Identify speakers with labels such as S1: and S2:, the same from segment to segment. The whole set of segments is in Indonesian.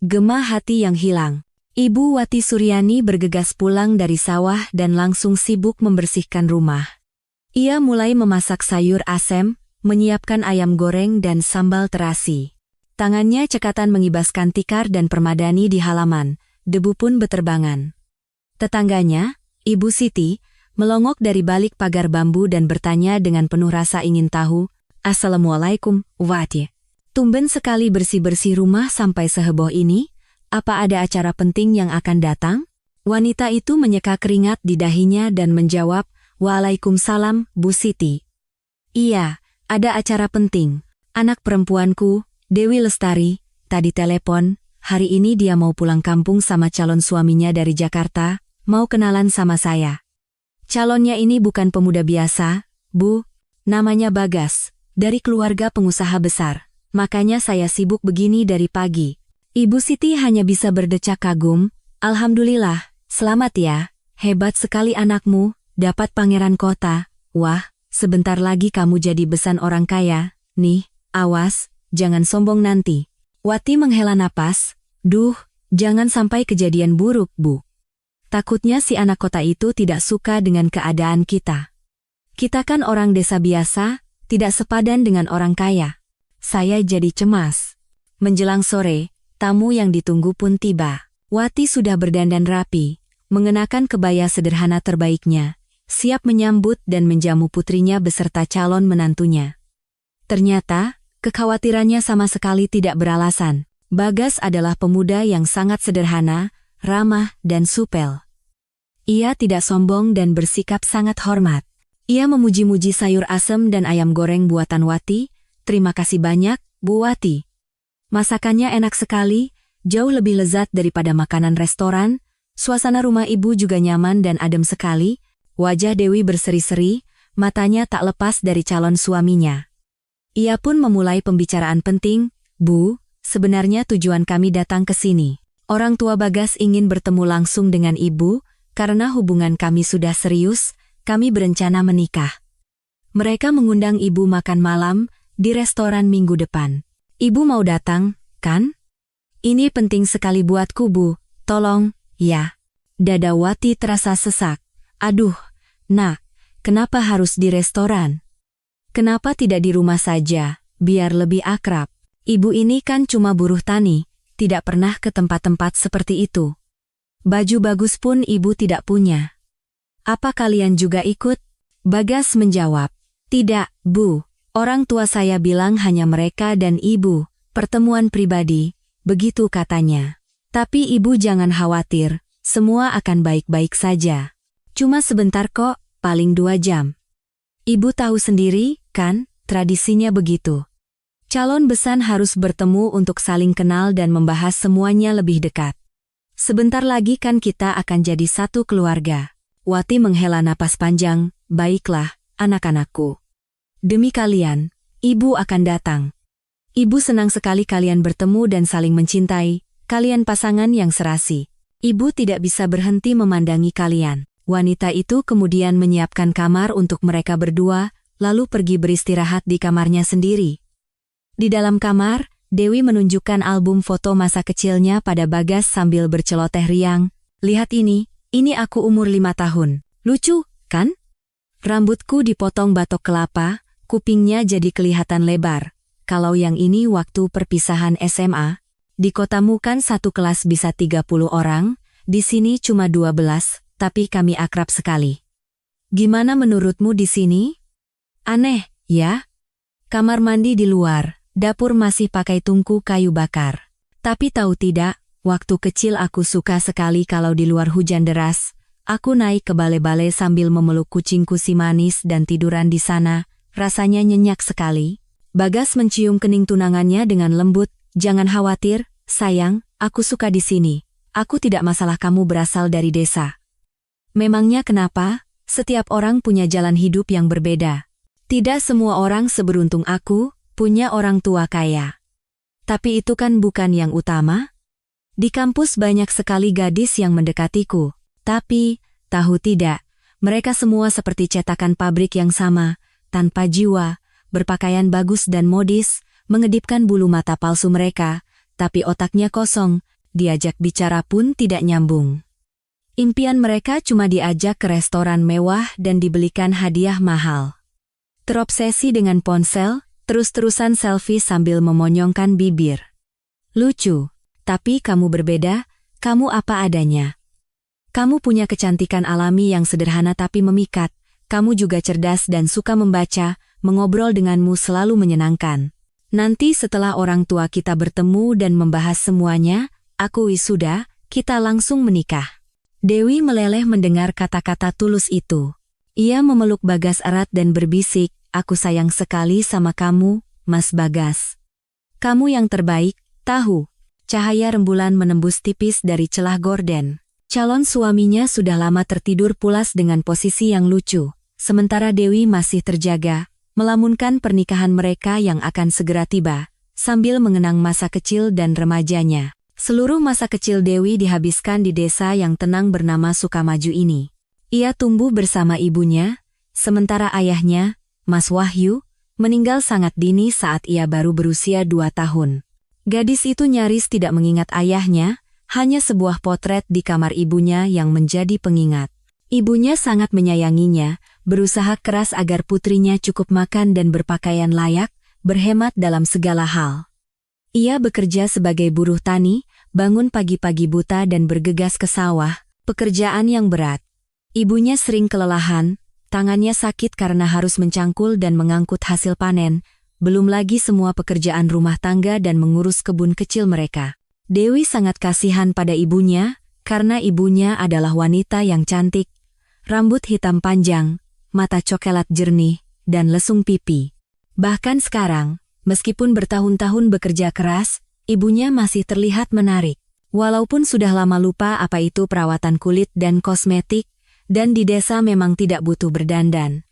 S1: Gema hati yang hilang. Ibu Wati Suryani bergegas pulang dari sawah dan langsung sibuk membersihkan rumah. Ia mulai memasak sayur asem, menyiapkan ayam goreng dan sambal terasi. Tangannya cekatan mengibaskan tikar dan permadani di halaman, debu pun beterbangan. Tetangganya, Ibu Siti, melongok dari balik pagar bambu dan bertanya dengan penuh rasa ingin tahu, "Assalamualaikum, Wati. Tumben sekali bersih-bersih rumah sampai seheboh ini. Apa ada acara penting yang akan datang?" Wanita itu menyeka keringat di dahinya dan menjawab, "Waalaikumsalam, Bu Siti. Iya, ada acara penting. Anak perempuanku, Dewi Lestari, tadi telepon, hari ini dia mau pulang kampung sama calon suaminya dari Jakarta, mau kenalan sama saya. Calonnya ini bukan pemuda biasa, Bu, namanya Bagas, dari keluarga pengusaha besar. Makanya saya sibuk begini dari pagi." Ibu Siti hanya bisa berdecak kagum, "Alhamdulillah, selamat ya, hebat sekali anakmu, dapat pangeran kota. Wah, sebentar lagi kamu jadi besan orang kaya, nih, awas, jangan sombong nanti." Wati menghela napas, "Duh, jangan sampai kejadian buruk, Bu. Takutnya si anak kota itu tidak suka dengan keadaan kita. Kita kan orang desa biasa, tidak sepadan dengan orang kaya." Saya jadi cemas. Menjelang sore, tamu yang ditunggu pun tiba. Wati sudah berdandan rapi, mengenakan kebaya sederhana terbaiknya, siap menyambut dan menjamu putrinya beserta calon menantunya. Ternyata, kekhawatirannya sama sekali tidak beralasan. Bagas adalah pemuda yang sangat sederhana, ramah, dan supel. Ia tidak sombong dan bersikap sangat hormat. Ia memuji-muji sayur asem dan ayam goreng buatan Wati. "Terima kasih banyak, Bu Wati. Masakannya enak sekali, jauh lebih lezat daripada makanan restoran. Suasana rumah ibu juga nyaman dan adem sekali." Wajah Dewi berseri-seri, matanya tak lepas dari calon suaminya. Ia pun memulai pembicaraan penting, "Bu, sebenarnya tujuan kami datang ke sini. Orang tua Bagas ingin bertemu langsung dengan ibu, karena hubungan kami sudah serius, kami berencana menikah. Mereka mengundang ibu makan malam di restoran minggu depan. Ibu mau datang, kan? Ini penting sekali buatku, Bu. Tolong, ya." Dada Wati terasa sesak. "Aduh, Nak, kenapa harus di restoran? Kenapa tidak di rumah saja, biar lebih akrab? Ibu ini kan cuma buruh tani, tidak pernah ke tempat-tempat seperti itu. Baju bagus pun ibu tidak punya. Apa kalian juga ikut?" Bagas menjawab, "Tidak, Bu. Orang tua saya bilang hanya mereka dan ibu, pertemuan pribadi, begitu katanya. Tapi ibu jangan khawatir, semua akan baik-baik saja. Cuma sebentar kok, paling 2 jam. Ibu tahu sendiri, kan, tradisinya begitu. Calon besan harus bertemu untuk saling kenal dan membahas semuanya lebih dekat. Sebentar lagi kan kita akan jadi satu keluarga." Wati menghela napas panjang, "Baiklah, anak-anakku. Demi kalian, ibu akan datang. Ibu senang sekali kalian bertemu dan saling mencintai, kalian pasangan yang serasi. Ibu tidak bisa berhenti memandangi kalian." Wanita itu kemudian menyiapkan kamar untuk mereka berdua, lalu pergi beristirahat di kamarnya sendiri. Di dalam kamar, Dewi menunjukkan album foto masa kecilnya pada Bagas sambil berceloteh riang. "Lihat ini aku umur 5 tahun. Lucu, kan? Rambutku dipotong batok kelapa, kupingnya jadi kelihatan lebar. Kalau yang ini waktu perpisahan SMA, di kotamu kan satu kelas bisa 30 orang, di sini cuma 12, tapi kami akrab sekali. Gimana menurutmu di sini? Aneh, ya? Kamar mandi di luar, dapur masih pakai tungku kayu bakar. Tapi tahu tidak, waktu kecil aku suka sekali kalau di luar hujan deras, aku naik ke bale-bale sambil memeluk kucingku si manis dan tiduran di sana. Rasanya nyenyak sekali." Bagas mencium kening tunangannya dengan lembut, "Jangan khawatir, sayang, aku suka di sini. Aku tidak masalah kamu berasal dari desa." "Memangnya kenapa? Setiap orang punya jalan hidup yang berbeda. Tidak semua orang seberuntung aku, punya orang tua kaya. Tapi itu kan bukan yang utama. Di kampus banyak sekali gadis yang mendekatiku. Tapi, tahu tidak, mereka semua seperti cetakan pabrik yang sama, tanpa jiwa, berpakaian bagus dan modis, mengedipkan bulu mata palsu mereka, tapi otaknya kosong, diajak bicara pun tidak nyambung. Impian mereka cuma diajak ke restoran mewah dan dibelikan hadiah mahal. Terobsesi dengan ponsel, terus-terusan selfie sambil memonyongkan bibir. Lucu, tapi kamu berbeda, kamu apa adanya. Kamu punya kecantikan alami yang sederhana tapi memikat, kamu juga cerdas dan suka membaca, mengobrol denganmu selalu menyenangkan. Nanti setelah orang tua kita bertemu dan membahas semuanya, aku wisuda, kita langsung menikah. Dewi meleleh mendengar kata-kata tulus itu. Ia memeluk Bagas erat dan berbisik, aku sayang sekali sama kamu, Mas Bagas. Kamu yang terbaik, tahu. Cahaya rembulan menembus tipis dari celah gorden. Calon suaminya sudah lama tertidur pulas dengan posisi yang lucu, sementara Dewi masih terjaga, melamunkan pernikahan mereka yang akan segera tiba, sambil mengenang masa kecil dan remajanya. Seluruh masa kecil Dewi dihabiskan di desa yang tenang bernama Sukamaju ini. Ia tumbuh bersama ibunya, sementara ayahnya, Mas Wahyu, meninggal sangat dini saat ia baru berusia 2 tahun. Gadis itu nyaris tidak mengingat ayahnya, hanya sebuah potret di kamar ibunya yang menjadi pengingat. Ibunya sangat menyayanginya, berusaha keras agar putrinya cukup makan dan berpakaian layak, berhemat dalam segala hal. Ia bekerja sebagai buruh tani, bangun pagi-pagi buta dan bergegas ke sawah, pekerjaan yang berat. Ibunya sering kelelahan, tangannya sakit karena harus mencangkul dan mengangkut hasil panen, belum lagi semua pekerjaan rumah tangga dan mengurus kebun kecil mereka. Dewi sangat kasihan pada ibunya, karena ibunya adalah wanita yang cantik, rambut hitam panjang, mata coklat jernih, dan lesung pipi. Bahkan sekarang, meskipun bertahun-tahun bekerja keras, ibunya masih terlihat menarik. Walaupun sudah lama lupa apa itu perawatan kulit dan kosmetik, dan di desa memang tidak butuh berdandan.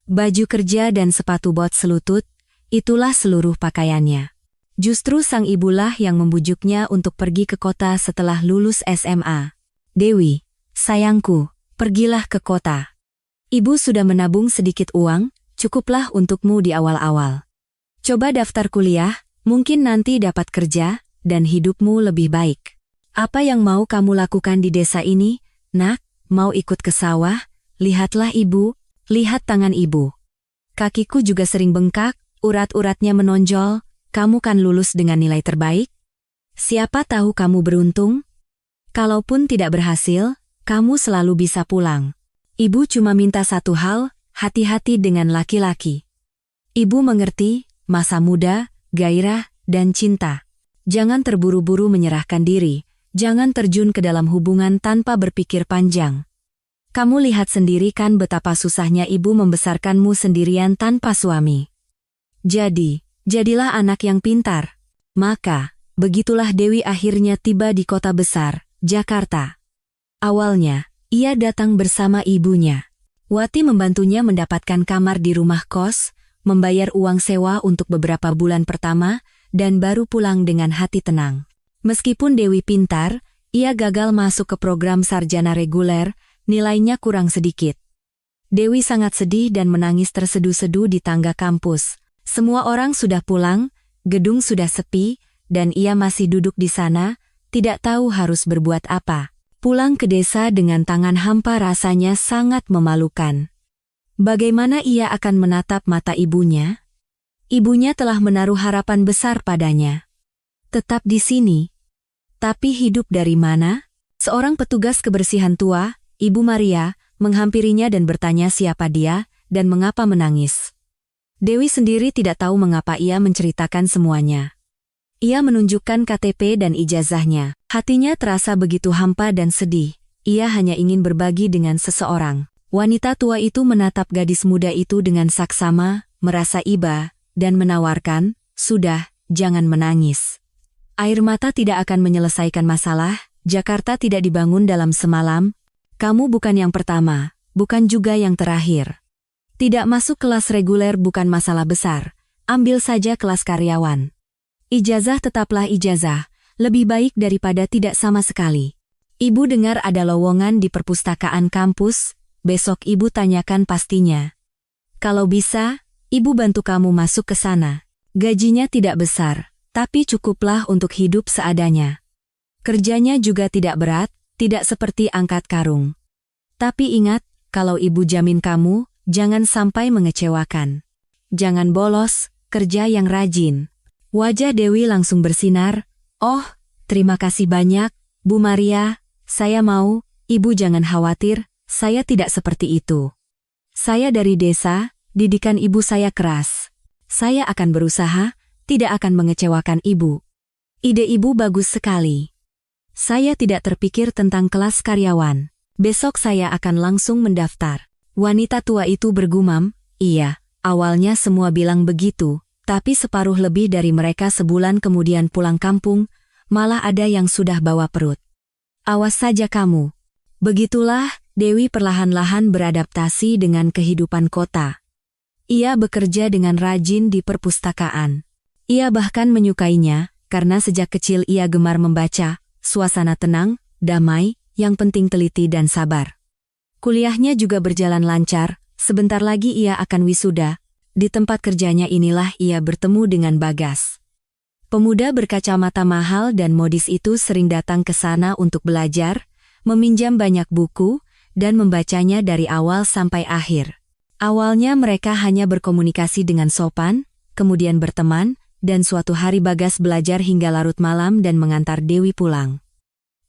S1: Baju kerja dan sepatu bot selutut, itulah seluruh pakaiannya. Justru sang ibulah yang membujuknya untuk pergi ke kota setelah lulus SMA. Dewi, sayangku, pergilah ke kota. Ibu sudah menabung sedikit uang, cukuplah untukmu di awal-awal. Coba daftar kuliah, mungkin nanti dapat kerja, dan hidupmu lebih baik. Apa yang mau kamu lakukan di desa ini, nak? Mau ikut ke sawah? Lihatlah ibu, lihat tangan ibu. Kakiku juga sering bengkak, urat-uratnya menonjol, kamu kan lulus dengan nilai terbaik? Siapa tahu kamu beruntung? Kalaupun tidak berhasil, kamu selalu bisa pulang. Ibu cuma minta satu hal, hati-hati dengan laki-laki. Ibu mengerti, masa muda, gairah, dan cinta. Jangan terburu-buru menyerahkan diri, jangan terjun ke dalam hubungan tanpa berpikir panjang. Kamu lihat sendiri kan betapa susahnya ibu membesarkanmu sendirian tanpa suami. Jadilah anak yang pintar. Maka, begitulah Dewi akhirnya tiba di kota besar, Jakarta. Awalnya, ia datang bersama ibunya. Wati membantunya mendapatkan kamar di rumah kos, membayar uang sewa untuk beberapa bulan pertama, dan baru pulang dengan hati tenang. Meskipun Dewi pintar, ia gagal masuk ke program sarjana reguler, nilainya kurang sedikit. Dewi sangat sedih dan menangis terseduh-seduh di tangga kampus. Semua orang sudah pulang, gedung sudah sepi, dan ia masih duduk di sana, tidak tahu harus berbuat apa. Pulang ke desa dengan tangan hampa rasanya sangat memalukan. Bagaimana ia akan menatap mata ibunya? Ibunya telah menaruh harapan besar padanya. Tetap di sini. Tapi hidup dari mana? Seorang petugas kebersihan tua, Ibu Maria, menghampirinya dan bertanya siapa dia, dan mengapa menangis. Dewi sendiri tidak tahu mengapa ia menceritakan semuanya. Ia menunjukkan KTP dan ijazahnya. Hatinya terasa begitu hampa dan sedih. Ia hanya ingin berbagi dengan seseorang. Wanita tua itu menatap gadis muda itu dengan saksama, merasa iba, dan menawarkan, "Sudah, jangan menangis. Air mata tidak akan menyelesaikan masalah, Jakarta tidak dibangun dalam semalam. Kamu bukan yang pertama, bukan juga yang terakhir. Tidak masuk kelas reguler bukan masalah besar, ambil saja kelas karyawan. Ijazah tetaplah ijazah, lebih baik daripada tidak sama sekali. Ibu dengar ada lowongan di perpustakaan kampus, besok ibu tanyakan pastinya. Kalau bisa, ibu bantu kamu masuk ke sana. Gajinya tidak besar, tapi cukuplah untuk hidup seadanya." Kerjanya juga tidak berat, tidak seperti angkat karung. Tapi ingat, kalau ibu jamin kamu, jangan sampai mengecewakan. Jangan bolos, kerja yang rajin. Wajah Dewi langsung bersinar. Oh, terima kasih banyak, Bu Maria, saya mau, ibu jangan khawatir, saya tidak seperti itu. Saya dari desa, didikan ibu saya keras. Saya akan berusaha, tidak akan mengecewakan ibu. Ide ibu bagus sekali. Saya tidak terpikir tentang kelas karyawan. Besok saya akan langsung mendaftar. Wanita tua itu bergumam, iya, awalnya semua bilang begitu, tapi separuh lebih dari mereka sebulan kemudian pulang kampung, malah ada yang sudah bawa perut. Awas saja kamu. Begitulah, Dewi perlahan-lahan beradaptasi dengan kehidupan kota. Ia bekerja dengan rajin di perpustakaan. Ia bahkan menyukainya, karena sejak kecil ia gemar membaca, suasana tenang, damai, yang penting teliti dan sabar. Kuliahnya juga berjalan lancar, sebentar lagi ia akan wisuda. Di tempat kerjanya inilah ia bertemu dengan Bagas. Pemuda berkacamata mahal dan modis itu sering datang ke sana untuk belajar, meminjam banyak buku, dan membacanya dari awal sampai akhir. Awalnya mereka hanya berkomunikasi dengan sopan, kemudian berteman, dan suatu hari Bagas belajar hingga larut malam dan mengantar Dewi pulang.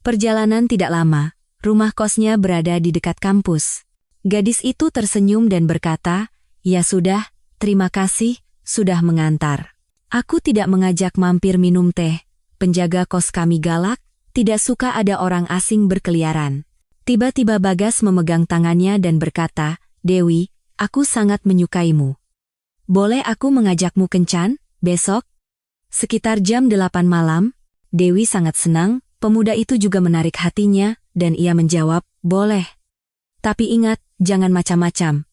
S1: Perjalanan tidak lama, rumah kosnya berada di dekat kampus. Gadis itu tersenyum dan berkata, "Ya sudah, terima kasih, sudah mengantar. Aku tidak mengajak mampir minum teh. Penjaga kos kami galak, tidak suka ada orang asing berkeliaran." Tiba-tiba Bagas memegang tangannya dan berkata, "Dewi, aku sangat menyukaimu. Boleh aku mengajakmu kencan, besok?" Sekitar jam 8 malam, Dewi sangat senang, pemuda itu juga menarik hatinya, dan ia menjawab, "Boleh. Tapi ingat, jangan macam-macam.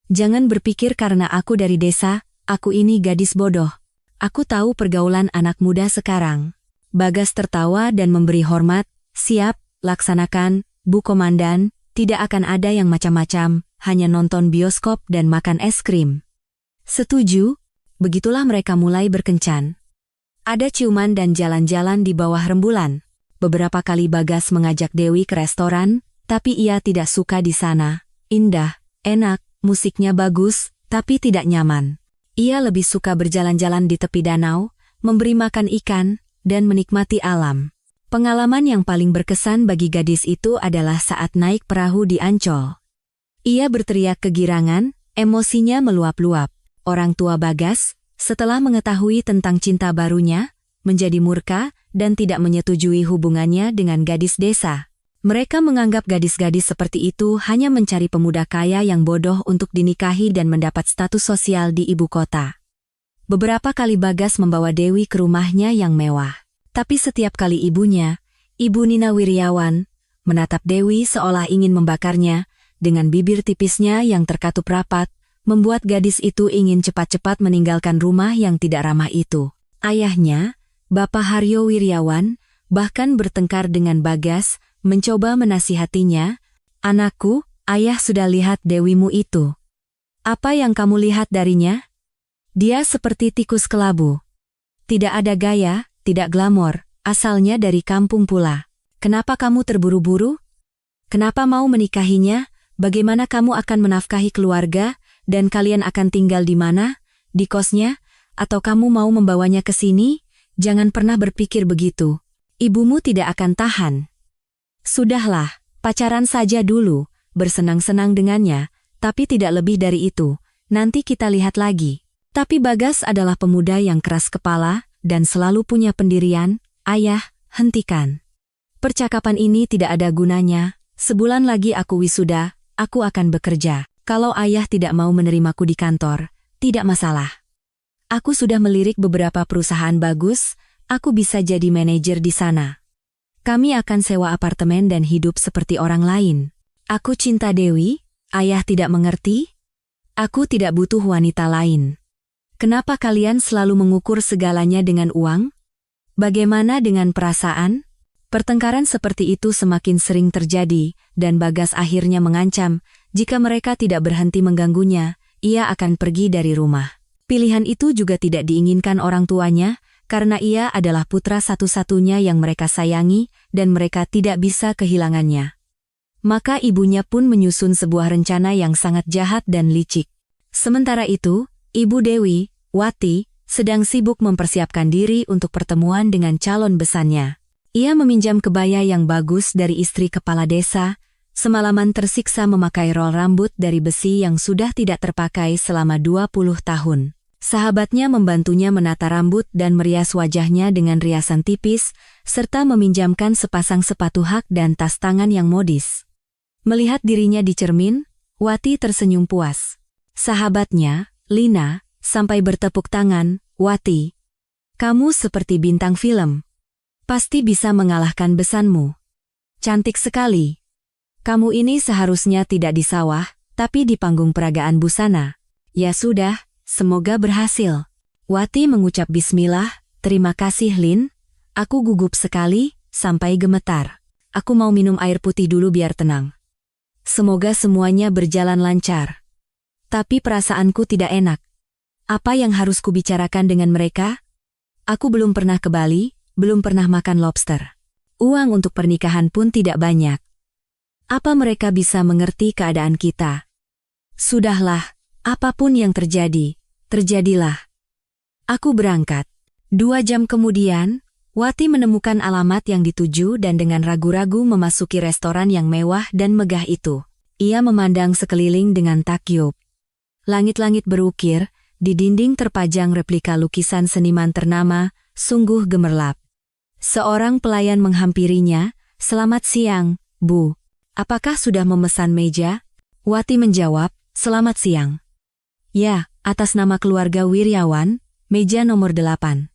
S1: Jangan berpikir karena aku dari desa, aku ini gadis bodoh. Aku tahu pergaulan anak muda sekarang." Bagas tertawa dan memberi hormat, "Siap, laksanakan, Bu Komandan, tidak akan ada yang macam-macam, hanya nonton bioskop dan makan es krim." "Setuju." Begitulah mereka mulai berkencan. Ada ciuman dan jalan-jalan di bawah rembulan. Beberapa kali Bagas mengajak Dewi ke restoran, tapi ia tidak suka di sana. Indah, enak, musiknya bagus, tapi tidak nyaman. Ia lebih suka berjalan-jalan di tepi danau, memberi makan ikan, dan menikmati alam. Pengalaman yang paling berkesan bagi gadis itu adalah saat naik perahu di Ancol. Ia berteriak kegirangan, emosinya meluap-luap. Orang tua Bagas, setelah mengetahui tentang cinta barunya, menjadi murka dan tidak menyetujui hubungannya dengan gadis desa. Mereka menganggap gadis-gadis seperti itu hanya mencari pemuda kaya yang bodoh untuk dinikahi dan mendapat status sosial di ibu kota. Beberapa kali Bagas membawa Dewi ke rumahnya yang mewah. Tapi setiap kali ibunya, Ibu Nina Wiryawan, menatap Dewi seolah ingin membakarnya, dengan bibir tipisnya yang terkatup rapat, membuat gadis itu ingin cepat-cepat meninggalkan rumah yang tidak ramah itu. Ayahnya, Bapak Haryo Wiryawan, bahkan bertengkar dengan Bagas, mencoba menasihatinya, "Anakku, ayah sudah lihat Dewimu itu. Apa yang kamu lihat darinya? Dia seperti tikus kelabu. Tidak ada gaya, tidak glamor, asalnya dari kampung pula. Kenapa kamu terburu-buru? Kenapa mau menikahinya? Bagaimana kamu akan menafkahi keluarga, dan kalian akan tinggal di mana? Di kosnya? Atau kamu mau membawanya ke sini? Jangan pernah berpikir begitu. Ibumu tidak akan tahan. Sudahlah, pacaran saja dulu, bersenang-senang dengannya, tapi tidak lebih dari itu, nanti kita lihat lagi." Tapi Bagas adalah pemuda yang keras kepala, dan selalu punya pendirian. "Ayah, hentikan. Percakapan ini tidak ada gunanya, sebulan lagi aku wisuda, aku akan bekerja. Kalau ayah tidak mau menerimaku di kantor, tidak masalah. Aku sudah melirik beberapa perusahaan bagus, aku bisa jadi manajer di sana. Kami akan sewa apartemen dan hidup seperti orang lain. Aku cinta Dewi, ayah tidak mengerti? Aku tidak butuh wanita lain. Kenapa kalian selalu mengukur segalanya dengan uang? Bagaimana dengan perasaan?" Pertengkaran seperti itu semakin sering terjadi, dan Bagas akhirnya mengancam, jika mereka tidak berhenti mengganggunya, ia akan pergi dari rumah. Pilihan itu juga tidak diinginkan orang tuanya, karena ia adalah putra satu-satunya yang mereka sayangi dan mereka tidak bisa kehilangannya. Maka ibunya pun menyusun sebuah rencana yang sangat jahat dan licik. Sementara itu, Ibu Dewi, Wati, sedang sibuk mempersiapkan diri untuk pertemuan dengan calon besannya. Ia meminjam kebaya yang bagus dari istri kepala desa, semalaman tersiksa memakai rol rambut dari besi yang sudah tidak terpakai selama 20 tahun. Sahabatnya membantunya menata rambut dan merias wajahnya dengan riasan tipis, serta meminjamkan sepasang sepatu hak dan tas tangan yang modis. Melihat dirinya di cermin, Wati tersenyum puas. Sahabatnya, Lina, sampai bertepuk tangan, "Wati, kamu seperti bintang film. Pasti bisa mengalahkan besanmu. Cantik sekali. Kamu ini seharusnya tidak di sawah, tapi di panggung peragaan busana. Ya sudah, semoga berhasil." Wati mengucap bismillah, "Terima kasih Lin, aku gugup sekali, sampai gemetar. Aku mau minum air putih dulu biar tenang. Semoga semuanya berjalan lancar. Tapi perasaanku tidak enak. Apa yang harus kubicarakan dengan mereka? Aku belum pernah ke Bali, belum pernah makan lobster. Uang untuk pernikahan pun tidak banyak. Apa mereka bisa mengerti keadaan kita? Sudahlah, apapun yang terjadi, terjadilah. Aku berangkat." 2 jam kemudian, Wati menemukan alamat yang dituju dan dengan ragu-ragu memasuki restoran yang mewah dan megah itu. Ia memandang sekeliling dengan takjub. Langit-langit berukir, di dinding terpajang replika lukisan seniman ternama, sungguh gemerlap. Seorang pelayan menghampirinya, "Selamat siang, Bu. Apakah sudah memesan meja?" Wati menjawab, "Selamat siang. Ya, atas nama keluarga Wiryawan, meja nomor 8.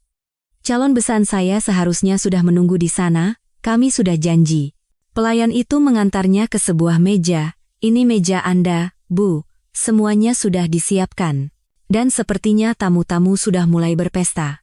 S1: Calon besan saya seharusnya sudah menunggu di sana, kami sudah janji." Pelayan itu mengantarnya ke sebuah meja. "Ini meja Anda, Bu. Semuanya sudah disiapkan. Dan sepertinya tamu-tamu sudah mulai berpesta.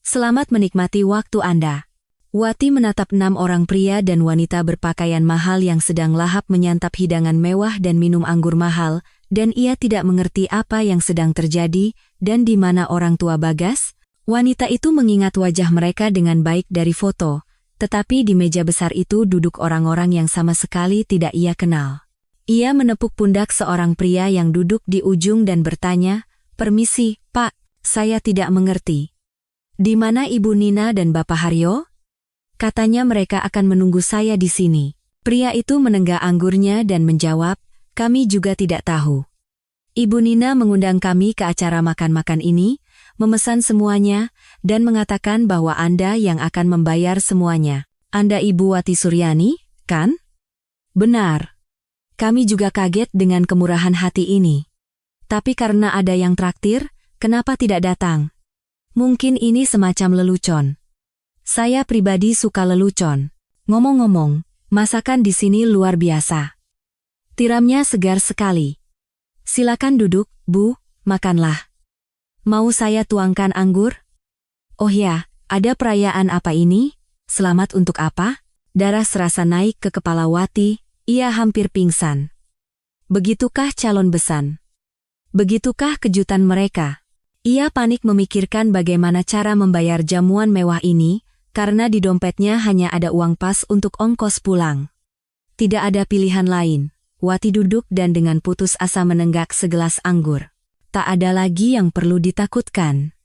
S1: Selamat menikmati waktu Anda." Wati menatap 6 orang pria dan wanita berpakaian mahal yang sedang lahap menyantap hidangan mewah dan minum anggur mahal, dan ia tidak mengerti apa yang sedang terjadi dan di mana orang tua Bagas. Wanita itu mengingat wajah mereka dengan baik dari foto, tetapi di meja besar itu duduk orang-orang yang sama sekali tidak ia kenal. Ia menepuk pundak seorang pria yang duduk di ujung dan bertanya, "Permisi, Pak, saya tidak mengerti. Di mana Ibu Nina dan Bapak Haryo? Katanya mereka akan menunggu saya di sini." Pria itu menenggak anggurnya dan menjawab, "Kami juga tidak tahu. Ibu Nina mengundang kami ke acara makan-makan ini, memesan semuanya, dan mengatakan bahwa Anda yang akan membayar semuanya. Anda Ibu Wati Suryani, kan?" "Benar. Kami juga kaget dengan kemurahan hati ini. Tapi karena ada yang traktir, kenapa tidak datang? Mungkin ini semacam lelucon. Saya pribadi suka lelucon. Ngomong-ngomong, masakan di sini luar biasa. Tiramnya segar sekali. Silakan duduk, Bu, makanlah. Mau saya tuangkan anggur? Oh ya, ada perayaan apa ini? Selamat untuk apa?" Darah serasa naik ke kepala Wati, ia hampir pingsan. Begitukah calon besan? Begitukah kejutan mereka? Ia panik memikirkan bagaimana cara membayar jamuan mewah ini, karena di dompetnya hanya ada uang pas untuk ongkos pulang. Tidak ada pilihan lain. Wati duduk dan dengan putus asa menenggak segelas anggur. Tak ada lagi yang perlu ditakutkan.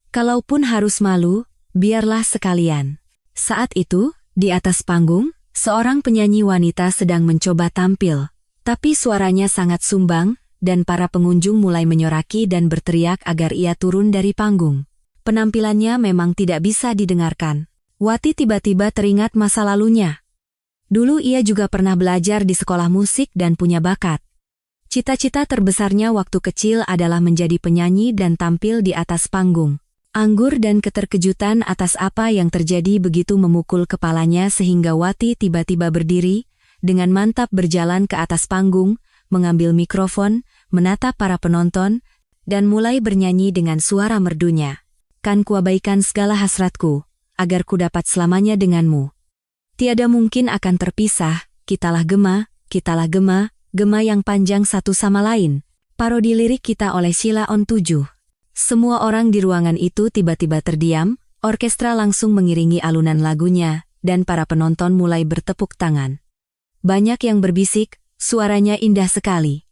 S1: Kalaupun harus malu, biarlah sekalian. Saat itu, di atas panggung, seorang penyanyi wanita sedang mencoba tampil, tapi suaranya sangat sumbang, dan para pengunjung mulai menyoraki dan berteriak agar ia turun dari panggung. Penampilannya memang tidak bisa didengarkan. Wati tiba-tiba teringat masa lalunya. Dulu ia juga pernah belajar di sekolah musik dan punya bakat. Cita-cita terbesarnya waktu kecil adalah menjadi penyanyi dan tampil di atas panggung. Anggur dan keterkejutan atas apa yang terjadi begitu memukul kepalanya sehingga Wati tiba-tiba berdiri, dengan mantap berjalan ke atas panggung, mengambil mikrofon, menatap para penonton, dan mulai bernyanyi dengan suara merdunya. "Kan kuabaikan segala hasratku, agar ku dapat selamanya denganmu. Tiada mungkin akan terpisah, kitalah gema, gema yang panjang satu sama lain." Parodi lirik kita oleh Sheila on 7. Semua orang di ruangan itu tiba-tiba terdiam, Orkestra langsung mengiringi alunan lagunya, dan para penonton mulai bertepuk tangan. Banyak yang berbisik, suaranya indah sekali.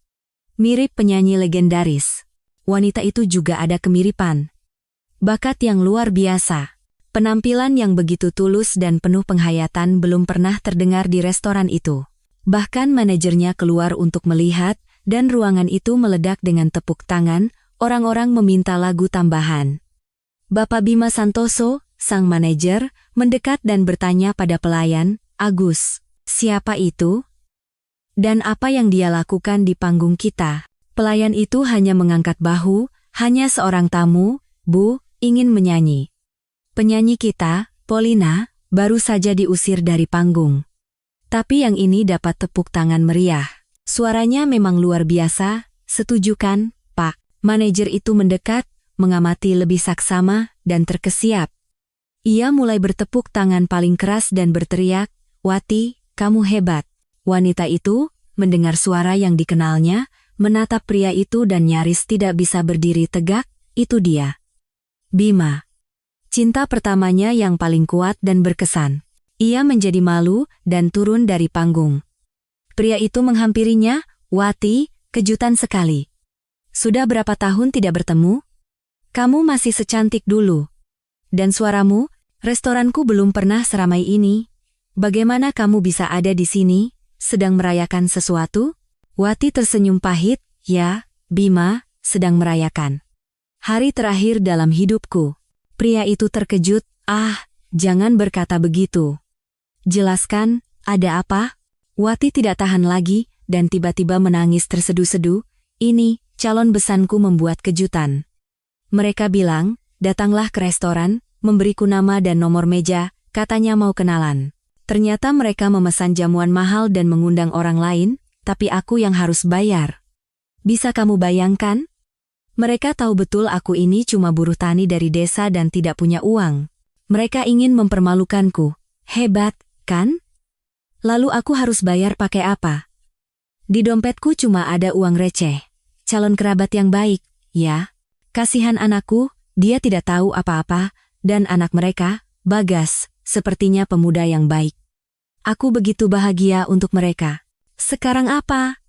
S1: Mirip penyanyi legendaris. Wanita itu juga ada kemiripan. Bakat yang luar biasa. Penampilan yang begitu tulus dan penuh penghayatan belum pernah terdengar di restoran itu. Bahkan manajernya keluar untuk melihat, dan ruangan itu meledak dengan tepuk tangan, orang-orang meminta lagu tambahan. Bapak Bima Santoso, sang manajer, mendekat dan bertanya pada pelayan, "Agus, siapa itu? Dan apa yang dia lakukan di panggung kita?" Pelayan itu hanya mengangkat bahu, "Hanya seorang tamu, Bu, ingin menyanyi. Penyanyi kita, Polina, baru saja diusir dari panggung." Tapi yang ini dapat tepuk tangan meriah. Suaranya memang luar biasa, setuju kan, Pak? Manajer itu mendekat, mengamati lebih saksama, dan terkesiap. Ia mulai bertepuk tangan paling keras dan berteriak, "Wati, kamu hebat." Wanita itu, mendengar suara yang dikenalnya, menatap pria itu dan nyaris tidak bisa berdiri tegak. Itu dia, Bima. Cinta pertamanya yang paling kuat dan berkesan. Ia menjadi malu dan turun dari panggung. Pria itu menghampirinya, "Wati, kejutan sekali. Sudah berapa tahun tidak bertemu? Kamu masih secantik dulu. Dan suaramu, restoranku belum pernah seramai ini. Bagaimana kamu bisa ada di sini, sedang merayakan sesuatu?" Wati tersenyum pahit, "Ya, Bima, sedang merayakan hari terakhir dalam hidupku." Pria itu terkejut, "Ah, jangan berkata begitu. Jelaskan, ada apa?" Wati tidak tahan lagi, dan tiba-tiba menangis terseduh-seduh, "Ini, calon besanku membuat kejutan. Mereka bilang, datanglah ke restoran, memberiku nama dan nomor meja, katanya mau kenalan. Ternyata mereka memesan jamuan mahal dan mengundang orang lain, tapi aku yang harus bayar. Bisa kamu bayangkan? Mereka tahu betul aku ini cuma buruh tani dari desa dan tidak punya uang. Mereka ingin mempermalukanku. Hebat, kan? Lalu aku harus bayar pakai apa? Di dompetku cuma ada uang receh. Calon kerabat yang baik, ya. Kasihan anakku, dia tidak tahu apa-apa, dan anak mereka, Bagas, sepertinya pemuda yang baik. Aku begitu bahagia untuk mereka. Sekarang apa?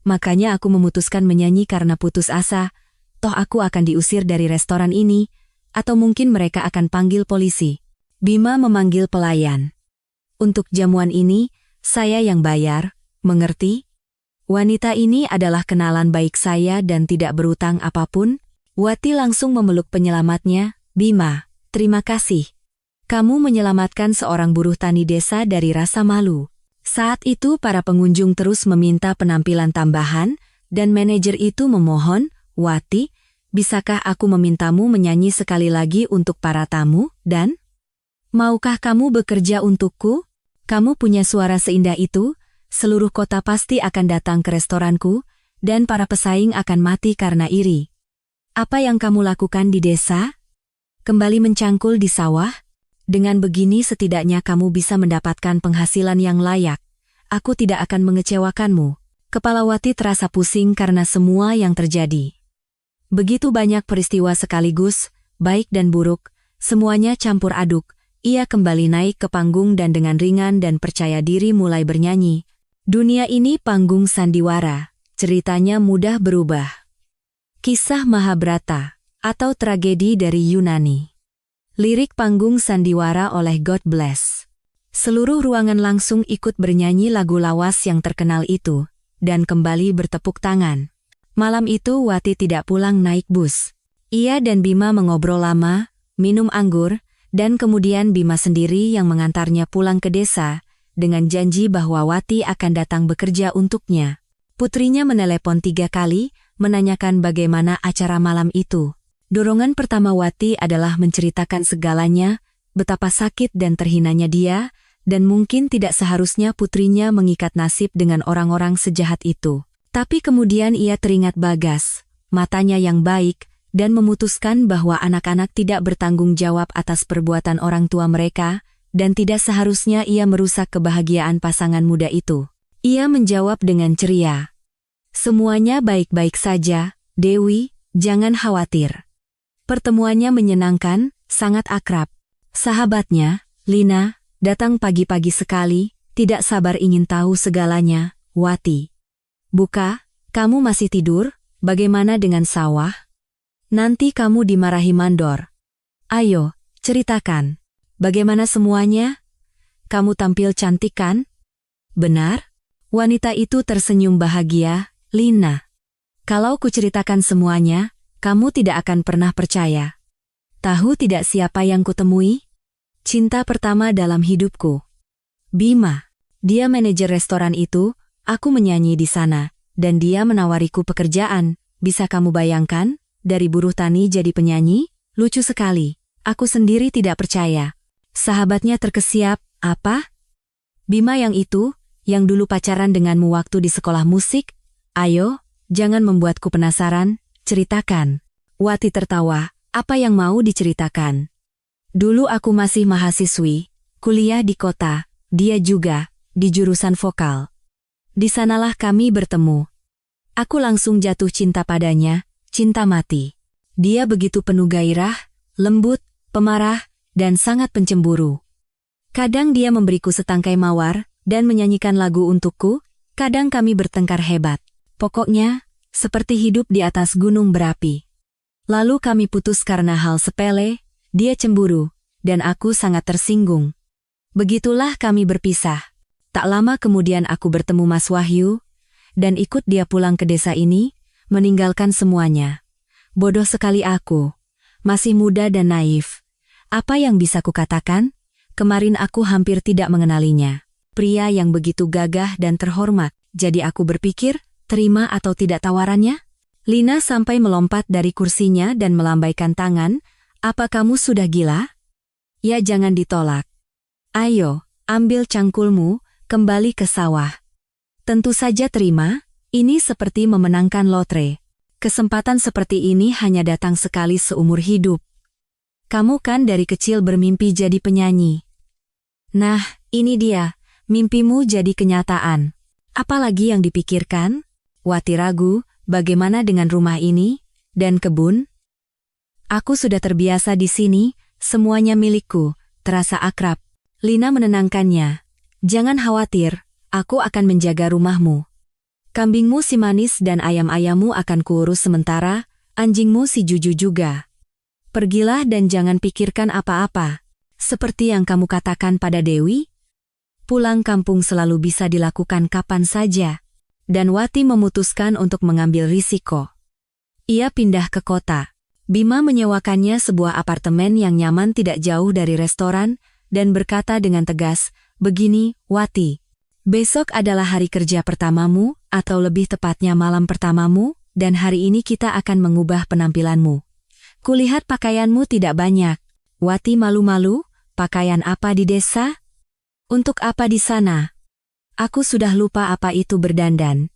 S1: Makanya aku memutuskan menyanyi karena putus asa, toh aku akan diusir dari restoran ini, atau mungkin mereka akan panggil polisi." Bima memanggil pelayan. "Untuk jamuan ini, saya yang bayar, mengerti? Wanita ini adalah kenalan baik saya dan tidak berutang apapun." Wati langsung memeluk penyelamatnya, "Bima, terima kasih. Kamu menyelamatkan seorang buruh tani desa dari rasa malu." Saat itu para pengunjung terus meminta penampilan tambahan, dan manajer itu memohon, "Wati, bisakah aku memintamu menyanyi sekali lagi untuk para tamu, dan maukah kamu bekerja untukku? Kamu punya suara seindah itu, seluruh kota pasti akan datang ke restoranku, dan para pesaing akan mati karena iri. Apa yang kamu lakukan di desa? Kembali mencangkul di sawah? Dengan begini setidaknya kamu bisa mendapatkan penghasilan yang layak. Aku tidak akan mengecewakanmu." Kepala Wati terasa pusing karena semua yang terjadi. Begitu banyak peristiwa sekaligus, baik dan buruk, semuanya campur aduk. Ia kembali naik ke panggung dan dengan ringan dan percaya diri mulai bernyanyi. Dunia ini panggung sandiwara, ceritanya mudah berubah. Kisah Mahabharata, atau tragedi dari Yunani. Lirik panggung sandiwara oleh God Bless. Seluruh ruangan langsung ikut bernyanyi lagu lawas yang terkenal itu, dan kembali bertepuk tangan. Malam itu Wati tidak pulang naik bus. Ia dan Bima mengobrol lama, minum anggur, dan kemudian Bima sendiri yang mengantarnya pulang ke desa, dengan janji bahwa Wati akan datang bekerja untuknya. Putrinya menelepon 3 kali, menanyakan bagaimana acara malam itu. Dorongan pertama Wati adalah menceritakan segalanya, betapa sakit dan terhinanya dia, dan mungkin tidak seharusnya putrinya mengikat nasib dengan orang-orang sejahat itu. Tapi kemudian ia teringat Bagas, matanya yang baik, dan memutuskan bahwa anak-anak tidak bertanggung jawab atas perbuatan orang tua mereka, dan tidak seharusnya ia merusak kebahagiaan pasangan muda itu. Ia menjawab dengan ceria, "Semuanya baik-baik saja, Dewi, jangan khawatir." Pertemuannya menyenangkan, sangat akrab. Sahabatnya, Lina, datang pagi-pagi sekali, tidak sabar ingin tahu segalanya. Wati. Buka, kamu masih tidur? Bagaimana dengan sawah? Nanti kamu dimarahi mandor. Ayo, ceritakan. Bagaimana semuanya? Kamu tampil cantik kan? Benar? Wanita itu tersenyum bahagia. Lina. Kalau kuceritakan semuanya, kamu tidak akan pernah percaya. Tahu tidak siapa yang kutemui? Cinta pertama dalam hidupku. Bima. Dia manajer restoran itu, aku menyanyi di sana, dan dia menawariku pekerjaan. Bisa kamu bayangkan, dari buruh tani jadi penyanyi? Lucu sekali. Aku sendiri tidak percaya. Sahabatnya terkesiap, apa? Bima yang itu, yang dulu pacaran denganmu waktu di sekolah musik? Ayo, jangan membuatku penasaran, ceritakan. Wati tertawa, apa yang mau diceritakan? Dulu aku masih mahasiswi, kuliah di kota, dia juga, di jurusan vokal. Di sanalah kami bertemu. Aku langsung jatuh cinta padanya, cinta mati. Dia begitu penuh gairah, lembut, pemarah, dan sangat pencemburu. Kadang dia memberiku setangkai mawar, dan menyanyikan lagu untukku, kadang kami bertengkar hebat. Pokoknya, seperti hidup di atas gunung berapi. Lalu kami putus karena hal sepele, dia cemburu, dan aku sangat tersinggung. Begitulah kami berpisah. Tak lama kemudian aku bertemu Mas Wahyu, dan ikut dia pulang ke desa ini, meninggalkan semuanya. Bodoh sekali aku, masih muda dan naif. Apa yang bisa kukatakan? Kemarin aku hampir tidak mengenalinya. Pria yang begitu gagah dan terhormat, jadi aku berpikir, terima atau tidak tawarannya? Lina sampai melompat dari kursinya dan melambaikan tangan, apa kamu sudah gila? Ya jangan ditolak. Ayo, ambil cangkulmu, kembali ke sawah. Tentu saja terima, ini seperti memenangkan lotre. Kesempatan seperti ini hanya datang sekali seumur hidup. Kamu kan dari kecil bermimpi jadi penyanyi. Nah, ini dia, mimpimu jadi kenyataan. Apalagi yang dipikirkan? Wati ragu, bagaimana dengan rumah ini, dan kebun? Aku sudah terbiasa di sini, semuanya milikku, terasa akrab. Lina menenangkannya. Jangan khawatir, aku akan menjaga rumahmu. Kambingmu si Manis dan ayam-ayammu akan kuurus sementara, anjingmu si Juju juga. Pergilah dan jangan pikirkan apa-apa. Seperti yang kamu katakan pada Dewi, pulang kampung selalu bisa dilakukan kapan saja. Dan Wati memutuskan untuk mengambil risiko. Ia pindah ke kota. Bima menyewakannya sebuah apartemen yang nyaman tidak jauh dari restoran, dan berkata dengan tegas, begini, Wati. Besok adalah hari kerja pertamamu, atau lebih tepatnya malam pertamamu, dan hari ini kita akan mengubah penampilanmu. Kulihat pakaianmu tidak banyak. Wati malu-malu, pakaian apa di desa? Untuk apa di sana? Aku sudah lupa apa itu berdandan.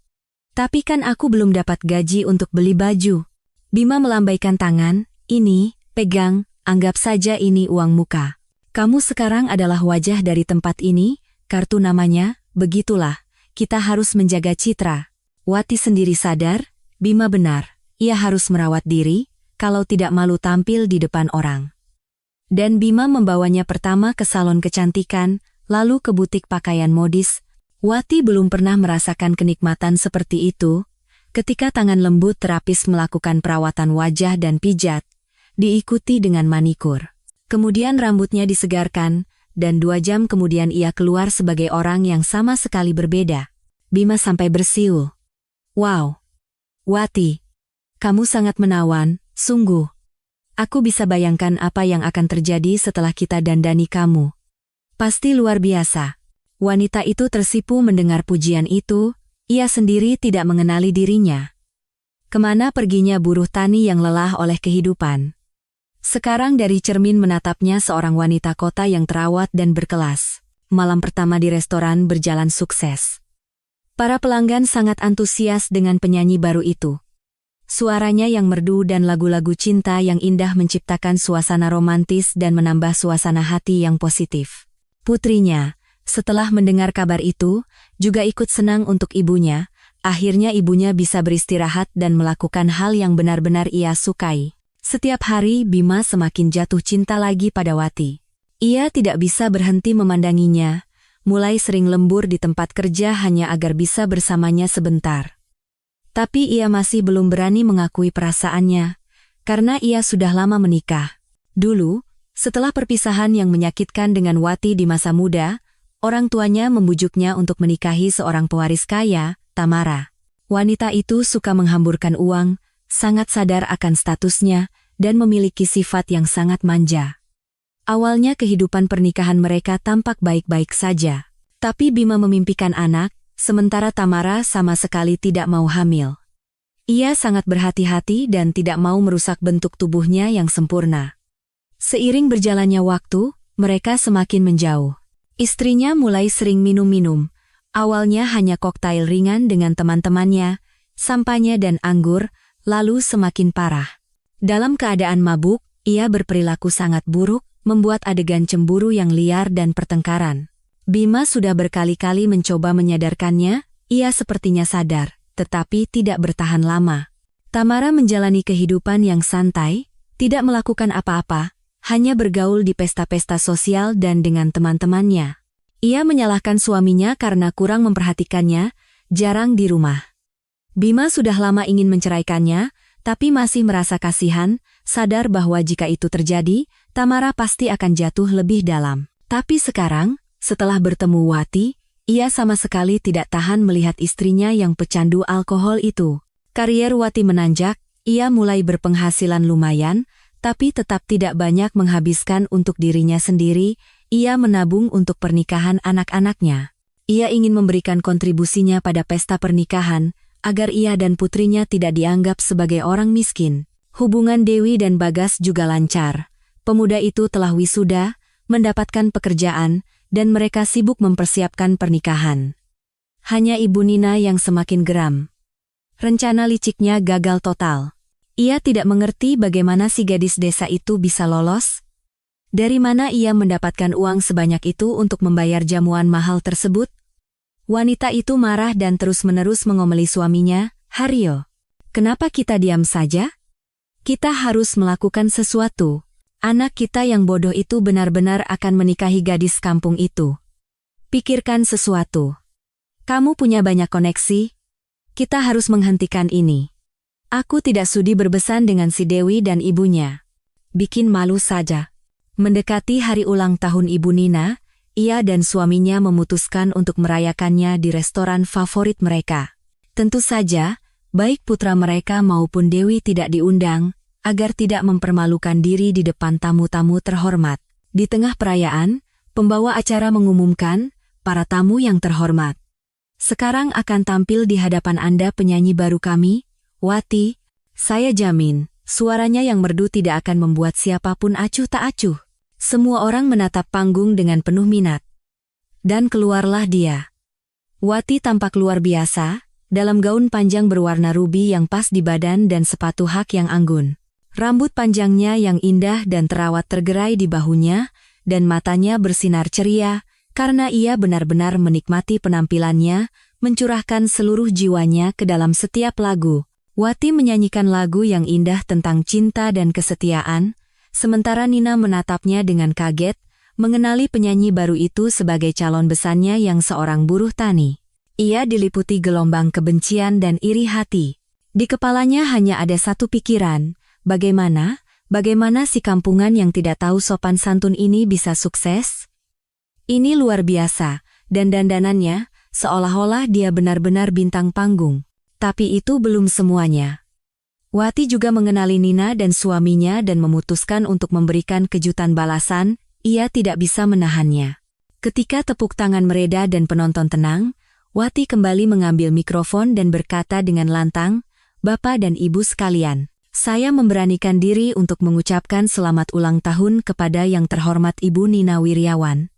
S1: Tapi kan aku belum dapat gaji untuk beli baju. Bima melambaikan tangan, ini, pegang, anggap saja ini uang muka. Kamu sekarang adalah wajah dari tempat ini, kartu namanya, begitulah, kita harus menjaga citra. Wati sendiri sadar, Bima benar, ia harus merawat diri, kalau tidak malu tampil di depan orang. Dan Bima membawanya pertama ke salon kecantikan, lalu ke butik pakaian modis. Wati belum pernah merasakan kenikmatan seperti itu, ketika tangan lembut terapis melakukan perawatan wajah dan pijat, diikuti dengan manikur. Kemudian rambutnya disegarkan, dan 2 jam kemudian ia keluar sebagai orang yang sama sekali berbeda. Bima sampai bersiul. Wow! Wati, kamu sangat menawan, sungguh. Aku bisa bayangkan apa yang akan terjadi setelah kita dandani kamu. Pasti luar biasa. Wanita itu tersipu mendengar pujian itu, ia sendiri tidak mengenali dirinya. Kemana perginya buruh tani yang lelah oleh kehidupan? Sekarang dari cermin menatapnya seorang wanita kota yang terawat dan berkelas. Malam pertama di restoran berjalan sukses. Para pelanggan sangat antusias dengan penyanyi baru itu. Suaranya yang merdu dan lagu-lagu cinta yang indah menciptakan suasana romantis dan menambah suasana hati yang positif. Putrinya, setelah mendengar kabar itu, juga ikut senang untuk ibunya. Akhirnya ibunya bisa beristirahat dan melakukan hal yang benar-benar ia sukai. Setiap hari Bima semakin jatuh cinta lagi pada Wati. Ia tidak bisa berhenti memandanginya, mulai sering lembur di tempat kerja hanya agar bisa bersamanya sebentar. Tapi ia masih belum berani mengakui perasaannya, karena ia sudah lama menikah. Dulu, setelah perpisahan yang menyakitkan dengan Wati di masa muda, orang tuanya membujuknya untuk menikahi seorang pewaris kaya, Tamara. Wanita itu suka menghamburkan uang, sangat sadar akan statusnya, dan memiliki sifat yang sangat manja. Awalnya kehidupan pernikahan mereka tampak baik-baik saja. Tapi Bima memimpikan anak, sementara Tamara sama sekali tidak mau hamil. Ia sangat berhati-hati dan tidak mau merusak bentuk tubuhnya yang sempurna. Seiring berjalannya waktu, mereka semakin menjauh. Istrinya mulai sering minum-minum. Awalnya hanya koktail ringan dengan teman-temannya, sampanya dan anggur, lalu semakin parah. Dalam keadaan mabuk, ia berperilaku sangat buruk, membuat adegan cemburu yang liar dan pertengkaran. Bima sudah berkali-kali mencoba menyadarkannya, ia sepertinya sadar, tetapi tidak bertahan lama. Tamara menjalani kehidupan yang santai, tidak melakukan apa-apa, hanya bergaul di pesta-pesta sosial dan dengan teman-temannya. Ia menyalahkan suaminya karena kurang memperhatikannya, jarang di rumah. Bima sudah lama ingin menceraikannya, tapi masih merasa kasihan, sadar bahwa jika itu terjadi, Tamara pasti akan jatuh lebih dalam. Tapi sekarang, setelah bertemu Wati, ia sama sekali tidak tahan melihat istrinya yang pecandu alkohol itu. Karier Wati menanjak, ia mulai berpenghasilan lumayan, tapi tetap tidak banyak menghabiskan untuk dirinya sendiri. Ia menabung untuk pernikahan anak-anaknya. Ia ingin memberikan kontribusinya pada pesta pernikahan, agar ia dan putrinya tidak dianggap sebagai orang miskin. Hubungan Dewi dan Bagas juga lancar. Pemuda itu telah wisuda, mendapatkan pekerjaan, dan mereka sibuk mempersiapkan pernikahan. Hanya Ibu Nina yang semakin geram. Rencana liciknya gagal total. Ia tidak mengerti bagaimana si gadis desa itu bisa lolos. Dari mana ia mendapatkan uang sebanyak itu untuk membayar jamuan mahal tersebut? Wanita itu marah dan terus-menerus mengomeli suaminya, "Haryo, kenapa kita diam saja? Kita harus melakukan sesuatu. Anak kita yang bodoh itu benar-benar akan menikahi gadis kampung itu. Pikirkan sesuatu. Kamu punya banyak koneksi. Kita harus menghentikan ini. Aku tidak sudi berbesan dengan si Dewi dan ibunya. Bikin malu saja." Mendekati hari ulang tahun Ibu Nina, ia dan suaminya memutuskan untuk merayakannya di restoran favorit mereka. Tentu saja, baik putra mereka maupun Dewi tidak diundang, agar tidak mempermalukan diri di depan tamu-tamu terhormat. Di tengah perayaan, pembawa acara mengumumkan, "Para tamu yang terhormat, sekarang akan tampil di hadapan Anda penyanyi baru kami, Wati. Saya jamin, suaranya yang merdu tidak akan membuat siapapun acuh tak acuh." Semua orang menatap panggung dengan penuh minat. Dan keluarlah dia. Wati tampak luar biasa, dalam gaun panjang berwarna rubi yang pas di badan dan sepatu hak yang anggun. Rambut panjangnya yang indah dan terawat tergerai di bahunya, dan matanya bersinar ceria, karena ia benar-benar menikmati penampilannya, mencurahkan seluruh jiwanya ke dalam setiap lagu. Wati menyanyikan lagu yang indah tentang cinta dan kesetiaan, sementara Nina menatapnya dengan kaget, mengenali penyanyi baru itu sebagai calon besannya yang seorang buruh tani. Ia diliputi gelombang kebencian dan iri hati. Di kepalanya hanya ada satu pikiran, bagaimana si kampungan yang tidak tahu sopan santun ini bisa sukses? Ini luar biasa, dan dandanannya, seolah-olah dia benar-benar bintang panggung. Tapi itu belum semuanya. Wati juga mengenali Nina dan suaminya dan memutuskan untuk memberikan kejutan balasan, ia tidak bisa menahannya. Ketika tepuk tangan mereda dan penonton tenang, Wati kembali mengambil mikrofon dan berkata dengan lantang, "Bapak dan Ibu sekalian, saya memberanikan diri untuk mengucapkan selamat ulang tahun kepada yang terhormat Ibu Nina Wiryawan.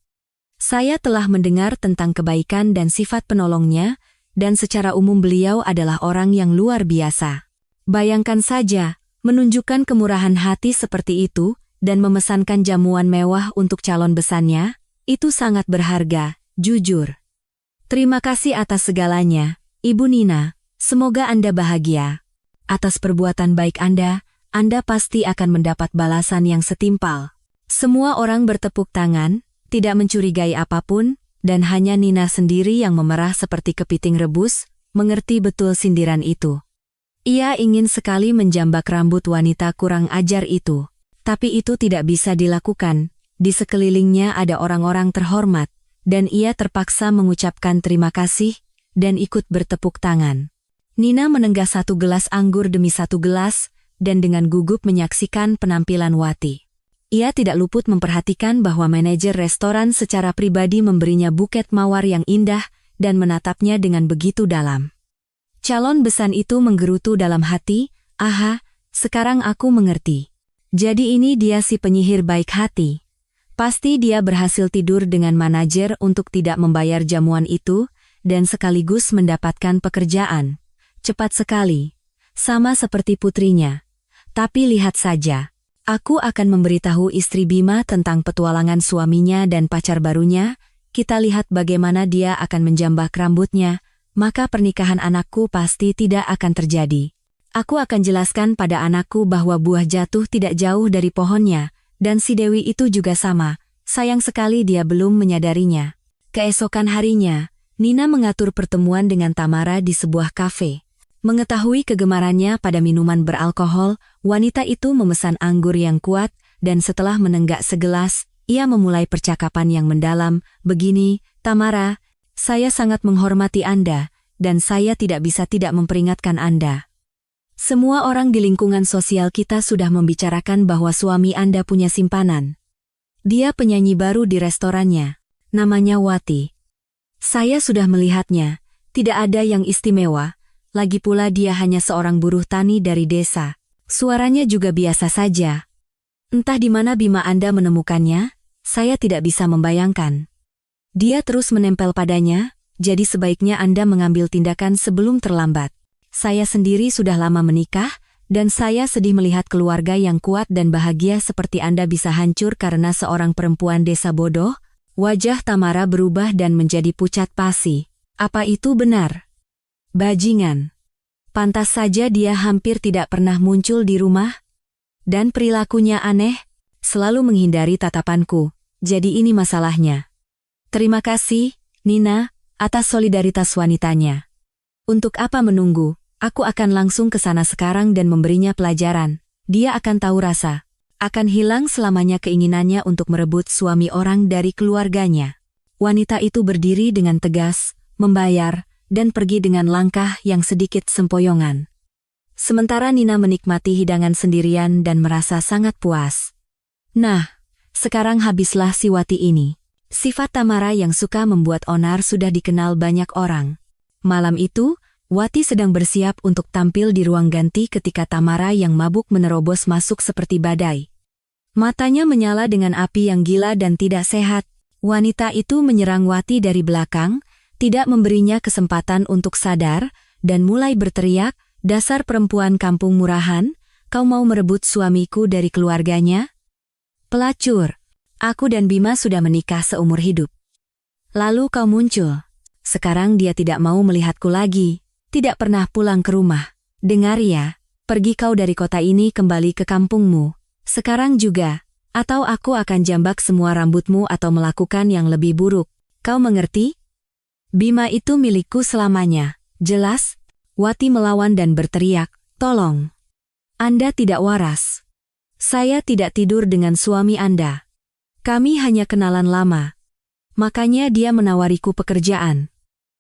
S1: Saya telah mendengar tentang kebaikan dan sifat penolongnya, dan secara umum beliau adalah orang yang luar biasa. Bayangkan saja, menunjukkan kemurahan hati seperti itu, dan memesankan jamuan mewah untuk calon besannya, itu sangat berharga, jujur. Terima kasih atas segalanya, Ibu Nina, semoga Anda bahagia. Atas perbuatan baik Anda Anda pasti akan mendapat balasan yang setimpal. Semua orang bertepuk tangan, tidak mencurigai apapun, dan hanya Nina sendiri yang memerah seperti kepiting rebus, mengerti betul sindiran itu. Ia ingin sekali menjambak rambut wanita kurang ajar itu. Tapi itu tidak bisa dilakukan. Di sekelilingnya ada orang-orang terhormat, dan ia terpaksa mengucapkan terima kasih, dan ikut bertepuk tangan. Nina menenggak satu gelas anggur demi satu gelas, dan dengan gugup menyaksikan penampilan Wati. Ia tidak luput memperhatikan bahwa manajer restoran secara pribadi memberinya buket mawar yang indah, dan menatapnya dengan begitu dalam. Calon besan itu menggerutu dalam hati, "Aha, sekarang aku mengerti. Jadi ini dia si penyihir baik hati. Pasti dia berhasil tidur dengan manajer untuk tidak membayar jamuan itu, dan sekaligus mendapatkan pekerjaan. Cepat sekali. Sama seperti putrinya. Tapi lihat saja. Aku akan memberitahu istri Bima tentang petualangan suaminya dan pacar barunya. Kita lihat bagaimana dia akan menjambak rambutnya, maka pernikahan anakku pasti tidak akan terjadi. Aku akan jelaskan pada anakku bahwa buah jatuh tidak jauh dari pohonnya, dan si Dewi itu juga sama. Sayang sekali dia belum menyadarinya." Keesokan harinya, Nina mengatur pertemuan dengan Tamara di sebuah kafe. Mengetahui kegemarannya pada minuman beralkohol, wanita itu memesan anggur yang kuat, dan setelah menenggak segelas, ia memulai percakapan yang mendalam. "Begini, Tamara, saya sangat menghormati Anda, dan saya tidak bisa tidak memperingatkan Anda. Semua orang di lingkungan sosial kita sudah membicarakan bahwa suami Anda punya simpanan. Dia penyanyi baru di restorannya. Namanya Wati. Saya sudah melihatnya, tidak ada yang istimewa. Lagi pula dia hanya seorang buruh tani dari desa. Suaranya juga biasa saja. Entah di mana Bima Anda menemukannya, saya tidak bisa membayangkan. Dia terus menempel padanya, jadi sebaiknya Anda mengambil tindakan sebelum terlambat. Saya sendiri sudah lama menikah, dan saya sedih melihat keluarga yang kuat dan bahagia seperti Anda bisa hancur karena seorang perempuan desa bodoh." Wajah Tamara berubah dan menjadi pucat pasi. "Apa itu benar? Bajingan. Pantas saja dia hampir tidak pernah muncul di rumah. Dan perilakunya aneh, selalu menghindari tatapanku. Jadi ini masalahnya. Terima kasih, Nina, atas solidaritas wanitanya. Untuk apa menunggu? Aku akan langsung ke sana sekarang dan memberinya pelajaran. Dia akan tahu rasa. Akan hilang selamanya keinginannya untuk merebut suami orang dari keluarganya." Wanita itu berdiri dengan tegas, membayar, dan pergi dengan langkah yang sedikit sempoyongan. Sementara Nina menikmati hidangan sendirian dan merasa sangat puas. Nah, sekarang habislah si Wati ini. Sifat Tamara yang suka membuat onar sudah dikenal banyak orang. Malam itu, Wati sedang bersiap untuk tampil di ruang ganti ketika Tamara yang mabuk menerobos masuk seperti badai. Matanya menyala dengan api yang gila dan tidak sehat. Wanita itu menyerang Wati dari belakang, tidak memberinya kesempatan untuk sadar, dan mulai berteriak, "Dasar perempuan kampung murahan, kau mau merebut suamiku dari keluarganya? Pelacur, aku dan Bima sudah menikah seumur hidup. Lalu kau muncul. Sekarang dia tidak mau melihatku lagi, tidak pernah pulang ke rumah. Dengar ya, pergi kau dari kota ini kembali ke kampungmu. Sekarang juga, atau aku akan jambak semua rambutmu atau melakukan yang lebih buruk. Kau mengerti? Bima itu milikku selamanya. Jelas?" Wati melawan dan berteriak, "Tolong. Anda tidak waras. Saya tidak tidur dengan suami Anda. Kami hanya kenalan lama. Makanya dia menawariku pekerjaan.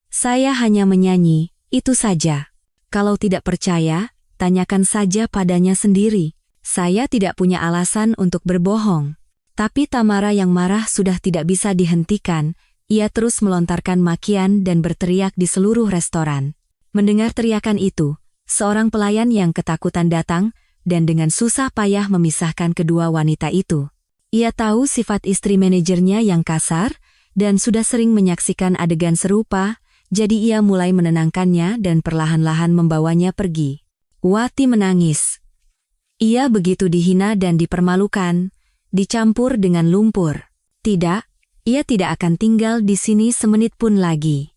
S1: Saya hanya menyanyi, itu saja. Kalau tidak percaya, tanyakan saja padanya sendiri. Saya tidak punya alasan untuk berbohong." Tapi Tamara yang marah sudah tidak bisa dihentikan. Ia terus melontarkan makian dan berteriak di seluruh restoran. Mendengar teriakan itu, seorang pelayan yang ketakutan datang, dan dengan susah payah memisahkan kedua wanita itu. Ia tahu sifat istri manajernya yang kasar, dan sudah sering menyaksikan adegan serupa, jadi ia mulai menenangkannya dan perlahan-lahan membawanya pergi. Wati menangis. Ia begitu dihina dan dipermalukan, dicampur dengan lumpur. Tidak, ia tidak akan tinggal di sini semenit pun lagi.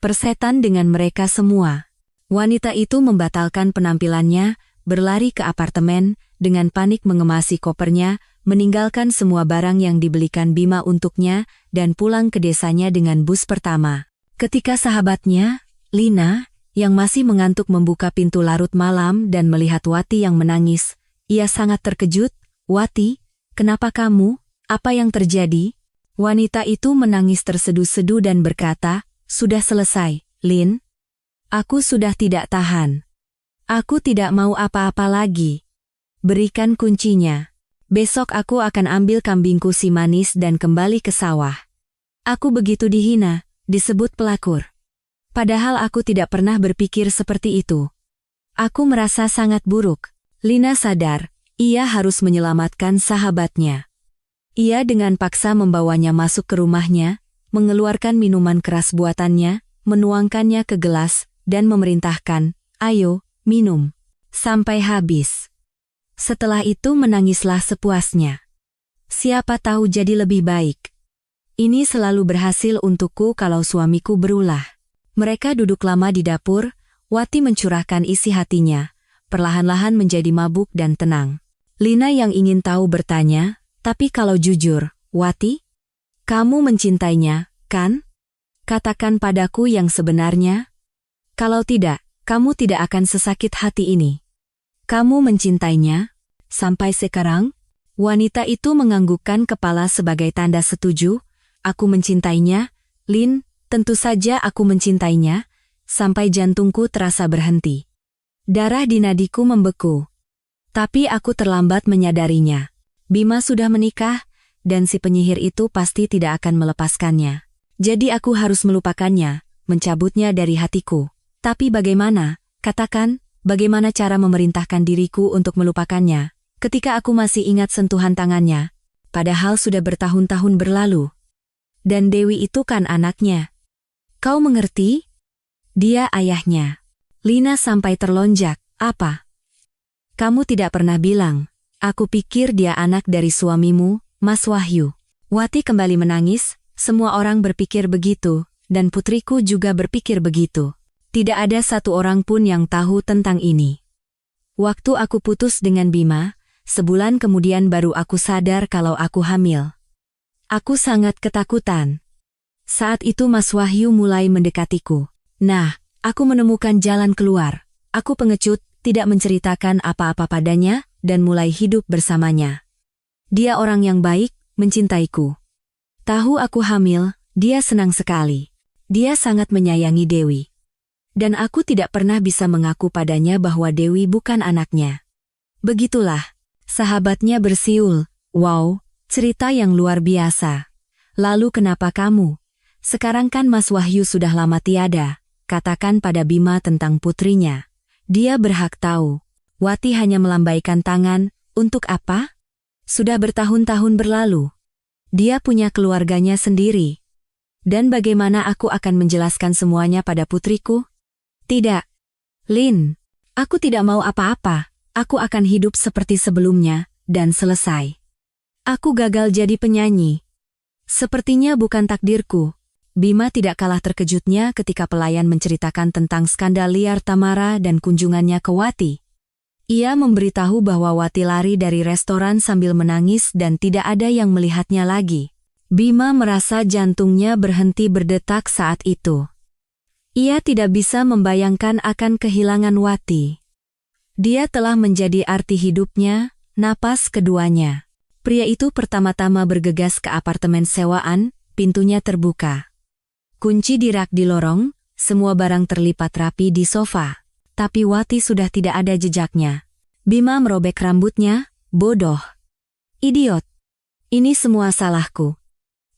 S1: Persetan dengan mereka semua. Wanita itu membatalkan penampilannya, berlari ke apartemen, dengan panik mengemasi kopernya, meninggalkan semua barang yang dibelikan Bima untuknya, dan pulang ke desanya dengan bus pertama. Ketika sahabatnya, Lina, yang masih mengantuk membuka pintu larut malam dan melihat Wati yang menangis, ia sangat terkejut. "Wati, kenapa kamu? Apa yang terjadi?" Wanita itu menangis terseduh-seduh dan berkata, "Sudah selesai, Lin. Aku sudah tidak tahan. Aku tidak mau apa-apa lagi. Berikan kuncinya. Besok aku akan ambil kambingku si manis dan kembali ke sawah." Aku begitu dihina, disebut pelakor. Padahal aku tidak pernah berpikir seperti itu. Aku merasa sangat buruk. Lina sadar, ia harus menyelamatkan sahabatnya. Ia dengan paksa membawanya masuk ke rumahnya, mengeluarkan minuman keras buatannya, menuangkannya ke gelas, dan memerintahkan, "Ayo, minum. Sampai habis." Setelah itu menangislah sepuasnya. Siapa tahu jadi lebih baik. Ini selalu berhasil untukku kalau suamiku berulah. Mereka duduk lama di dapur, Wati mencurahkan isi hatinya, perlahan-lahan menjadi mabuk dan tenang. Lina yang ingin tahu bertanya, "Tapi kalau jujur, Wati, kamu mencintainya, kan? Katakan padaku yang sebenarnya. Kalau tidak, kamu tidak akan sesakit hati ini." "Kamu mencintainya? Sampai sekarang?" Wanita itu menganggukkan kepala sebagai tanda setuju. "Aku mencintainya, Lin, tentu saja aku mencintainya." Sampai jantungku terasa berhenti. Darah di nadiku membeku. Tapi aku terlambat menyadarinya. Bima sudah menikah, dan si penyihir itu pasti tidak akan melepaskannya. Jadi aku harus melupakannya, mencabutnya dari hatiku. Tapi bagaimana? Katakan, bagaimana cara memerintahkan diriku untuk melupakannya, ketika aku masih ingat sentuhan tangannya, padahal sudah bertahun-tahun berlalu. Dan Dewi itu kan anaknya. Kau mengerti? Dia ayahnya. Lina sampai terlonjak. "Apa? Kamu tidak pernah bilang." "Aku pikir dia anak dari suamimu, Mas Wahyu." Wati kembali menangis, semua orang berpikir begitu, dan putriku juga berpikir begitu. Tidak ada satu orang pun yang tahu tentang ini. Waktu aku putus dengan Bima, sebulan kemudian baru aku sadar kalau aku hamil. Aku sangat ketakutan. Saat itu Mas Wahyu mulai mendekatiku. Nah, aku menemukan jalan keluar. Aku pengecut, tidak menceritakan apa-apa padanya, dan mulai hidup bersamanya. Dia orang yang baik, mencintaiku. Tahu aku hamil, dia senang sekali. Dia sangat menyayangi Dewi. Dan aku tidak pernah bisa mengaku padanya bahwa Dewi bukan anaknya. Begitulah. Sahabatnya bersiul, "Wow, cerita yang luar biasa. Lalu kenapa kamu? Sekarang kan Mas Wahyu sudah lama tiada. Katakan pada Bima tentang putrinya. Dia berhak tahu." Wati hanya melambaikan tangan. "Untuk apa? Sudah bertahun-tahun berlalu. Dia punya keluarganya sendiri. Dan bagaimana aku akan menjelaskan semuanya pada putriku? Tidak. Lin, aku tidak mau apa-apa. Aku akan hidup seperti sebelumnya, dan selesai. Aku gagal jadi penyanyi. Sepertinya bukan takdirku." Bima tidak kalah terkejutnya ketika pelayan menceritakan tentang skandal liar Tamara dan kunjungannya ke Wati. Ia memberitahu bahwa Wati lari dari restoran sambil menangis dan tidak ada yang melihatnya lagi. Bima merasa jantungnya berhenti berdetak saat itu. Ia tidak bisa membayangkan akan kehilangan Wati. Dia telah menjadi arti hidupnya, napas keduanya. Pria itu pertama-tama bergegas ke apartemen sewaan, pintunya terbuka. Kunci di rak di lorong, semua barang terlipat rapi di sofa. Tapi Wati sudah tidak ada jejaknya. Bima merobek rambutnya, "Bodoh. Idiot. Ini semua salahku.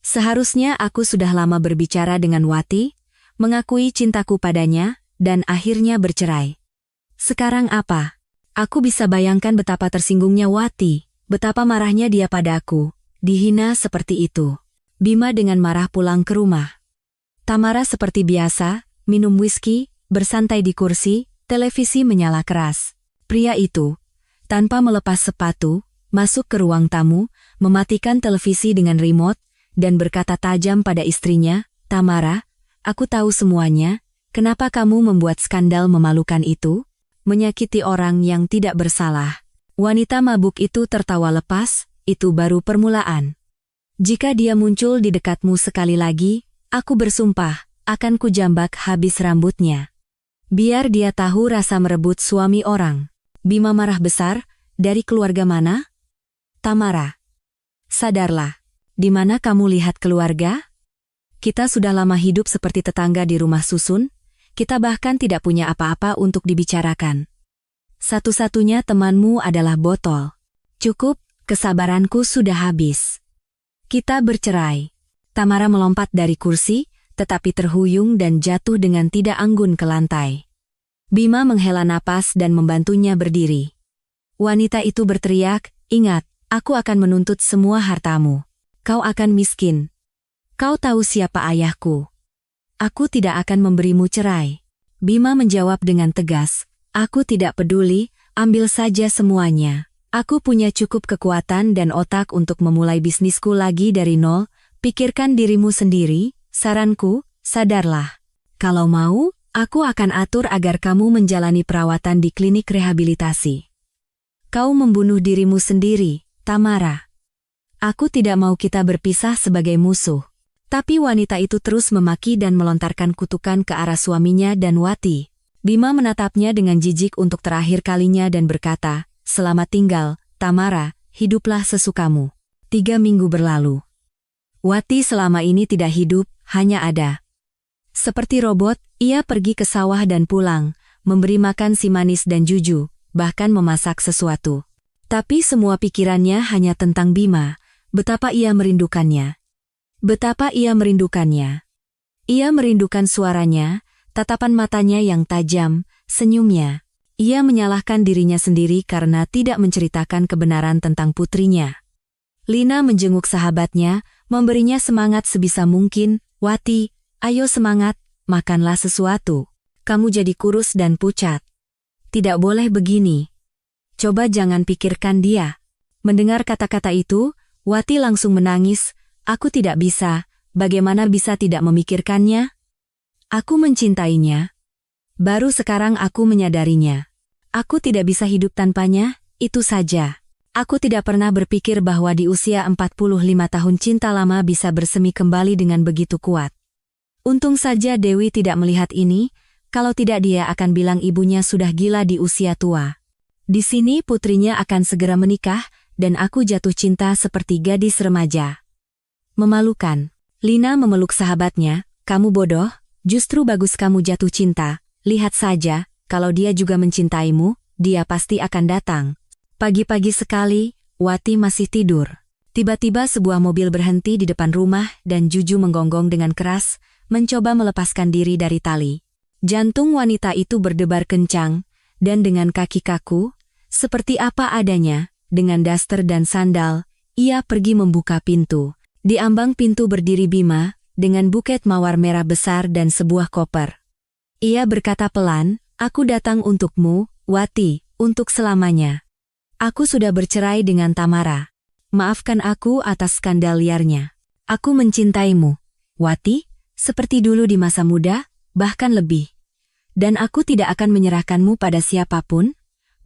S1: Seharusnya aku sudah lama berbicara dengan Wati, mengakui cintaku padanya, dan akhirnya bercerai. Sekarang apa? Aku bisa bayangkan betapa tersinggungnya Wati, betapa marahnya dia padaku, dihina seperti itu." Bima dengan marah pulang ke rumah. Tamara seperti biasa, minum whisky, bersantai di kursi, televisi menyala keras. Pria itu, tanpa melepas sepatu, masuk ke ruang tamu, mematikan televisi dengan remote, dan berkata tajam pada istrinya, "Tamara, aku tahu semuanya, kenapa kamu membuat skandal memalukan itu?" menyakiti orang yang tidak bersalah. Wanita mabuk itu tertawa lepas, itu baru permulaan. Jika dia muncul di dekatmu sekali lagi, aku bersumpah, akan kujambak habis rambutnya. Biar dia tahu rasa merebut suami orang. Bima marah besar, dari keluarga mana? Tamara. Sadarlah, di mana kamu lihat keluarga? Kita sudah lama hidup seperti tetangga di rumah susun, kita bahkan tidak punya apa-apa untuk dibicarakan. Satu-satunya temanmu adalah botol. Cukup, kesabaranku sudah habis. Kita bercerai. Tamara melompat dari kursi, tetapi terhuyung dan jatuh dengan tidak anggun ke lantai. Bima menghela napas dan membantunya berdiri. Wanita itu berteriak, "Ingat, aku akan menuntut semua hartamu. Kau akan miskin. Kau tahu siapa ayahku. Aku tidak akan memberimu cerai." Bima menjawab dengan tegas, "Aku tidak peduli, ambil saja semuanya. Aku punya cukup kekuatan dan otak untuk memulai bisnisku lagi dari nol. Pikirkan dirimu sendiri, saranku, sadarlah. Kalau mau, aku akan atur agar kamu menjalani perawatan di klinik rehabilitasi. Kau membunuh dirimu sendiri, Tamara. Aku tidak mau kita berpisah sebagai musuh." Tapi wanita itu terus memaki dan melontarkan kutukan ke arah suaminya dan Wati. Bima menatapnya dengan jijik untuk terakhir kalinya dan berkata, "Selamat tinggal, Tamara, hiduplah sesukamu." 3 minggu berlalu. Wati selama ini tidak hidup, hanya ada. Seperti robot, ia pergi ke sawah dan pulang, memberi makan si manis dan Juju, bahkan memasak sesuatu. Tapi semua pikirannya hanya tentang Bima, betapa ia merindukannya. Betapa ia merindukannya. Ia merindukan suaranya, tatapan matanya yang tajam, senyumnya. Ia menyalahkan dirinya sendiri karena tidak menceritakan kebenaran tentang putrinya. Lina menjenguk sahabatnya, memberinya semangat sebisa mungkin. "Wati, ayo semangat, makanlah sesuatu. Kamu jadi kurus dan pucat. Tidak boleh begini. Coba jangan pikirkan dia." Mendengar kata-kata itu, Wati langsung menangis. "Aku tidak bisa, bagaimana bisa tidak memikirkannya? Aku mencintainya. Baru sekarang aku menyadarinya. Aku tidak bisa hidup tanpanya, itu saja. Aku tidak pernah berpikir bahwa di usia 45 tahun cinta lama bisa bersemi kembali dengan begitu kuat. Untung saja Dewi tidak melihat ini, kalau tidak dia akan bilang ibunya sudah gila di usia tua. Di sini putrinya akan segera menikah, dan aku jatuh cinta seperti gadis remaja. Memalukan." Lina memeluk sahabatnya, "Kamu bodoh, justru bagus kamu jatuh cinta. Lihat saja, kalau dia juga mencintaimu, dia pasti akan datang." Pagi-pagi sekali, Wati masih tidur. Tiba-tiba sebuah mobil berhenti di depan rumah dan Juju menggonggong dengan keras, mencoba melepaskan diri dari tali. Jantung wanita itu berdebar kencang, dan dengan kaki kaku, seperti apa adanya, dengan daster dan sandal, ia pergi membuka pintu. Di ambang pintu berdiri Bima, dengan buket mawar merah besar dan sebuah koper. Ia berkata pelan, "Aku datang untukmu, Wati, untuk selamanya. Aku sudah bercerai dengan Tamara. Maafkan aku atas skandal liarnya. Aku mencintaimu, Wati, seperti dulu di masa muda, bahkan lebih. Dan aku tidak akan menyerahkanmu pada siapapun.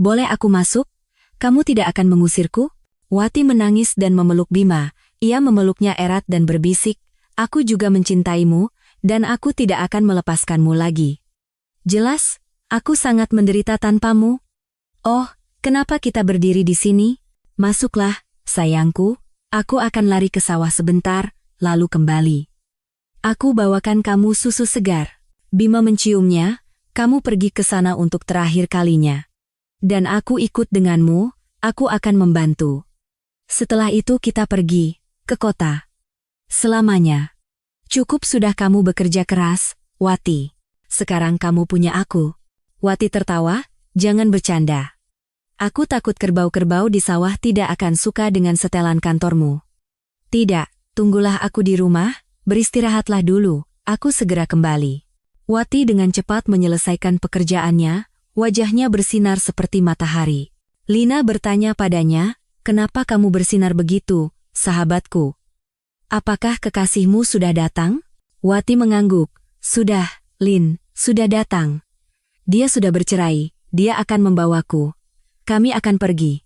S1: Boleh aku masuk? Kamu tidak akan mengusirku?" Wati menangis dan memeluk Bima. Ia memeluknya erat dan berbisik, "Aku juga mencintaimu, dan aku tidak akan melepaskanmu lagi. Jelas, aku sangat menderita tanpamu. Oh, kenapa kita berdiri di sini? Masuklah, sayangku, aku akan lari ke sawah sebentar, lalu kembali. Aku bawakan kamu susu segar." Bima menciumnya, "Kamu pergi ke sana untuk terakhir kalinya. Dan aku ikut denganmu, aku akan membantu. Setelah itu kita pergi ke kota. Selamanya. Cukup sudah kamu bekerja keras, Wati. Sekarang kamu punya aku." Wati tertawa, "Jangan bercanda. Aku takut kerbau-kerbau di sawah tidak akan suka dengan setelan kantormu." "Tidak, tunggulah aku di rumah, beristirahatlah dulu, aku segera kembali." Wati dengan cepat menyelesaikan pekerjaannya, wajahnya bersinar seperti matahari. Lina bertanya padanya, "Kenapa kamu bersinar begitu, sahabatku? Apakah kekasihmu sudah datang?" Wati mengangguk, "Sudah, Lin, sudah datang. Dia sudah bercerai, dia akan membawaku. Kami akan pergi.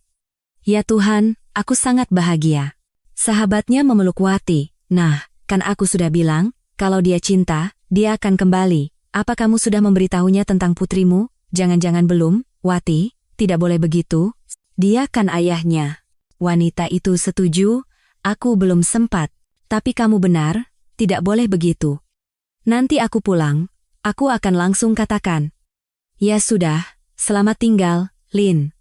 S1: Ya Tuhan, aku sangat bahagia. Sahabatnya memeluk Wati. Nah, kan aku sudah bilang, kalau dia cinta, dia akan kembali. Apa kamu sudah memberitahunya tentang putrimu? Jangan-jangan belum, Wati, tidak boleh begitu. Dia kan ayahnya. Wanita itu setuju, aku belum sempat. Tapi kamu benar, tidak boleh begitu. Nanti aku pulang, aku akan langsung katakan. Ya sudah, selamat tinggal, Lin.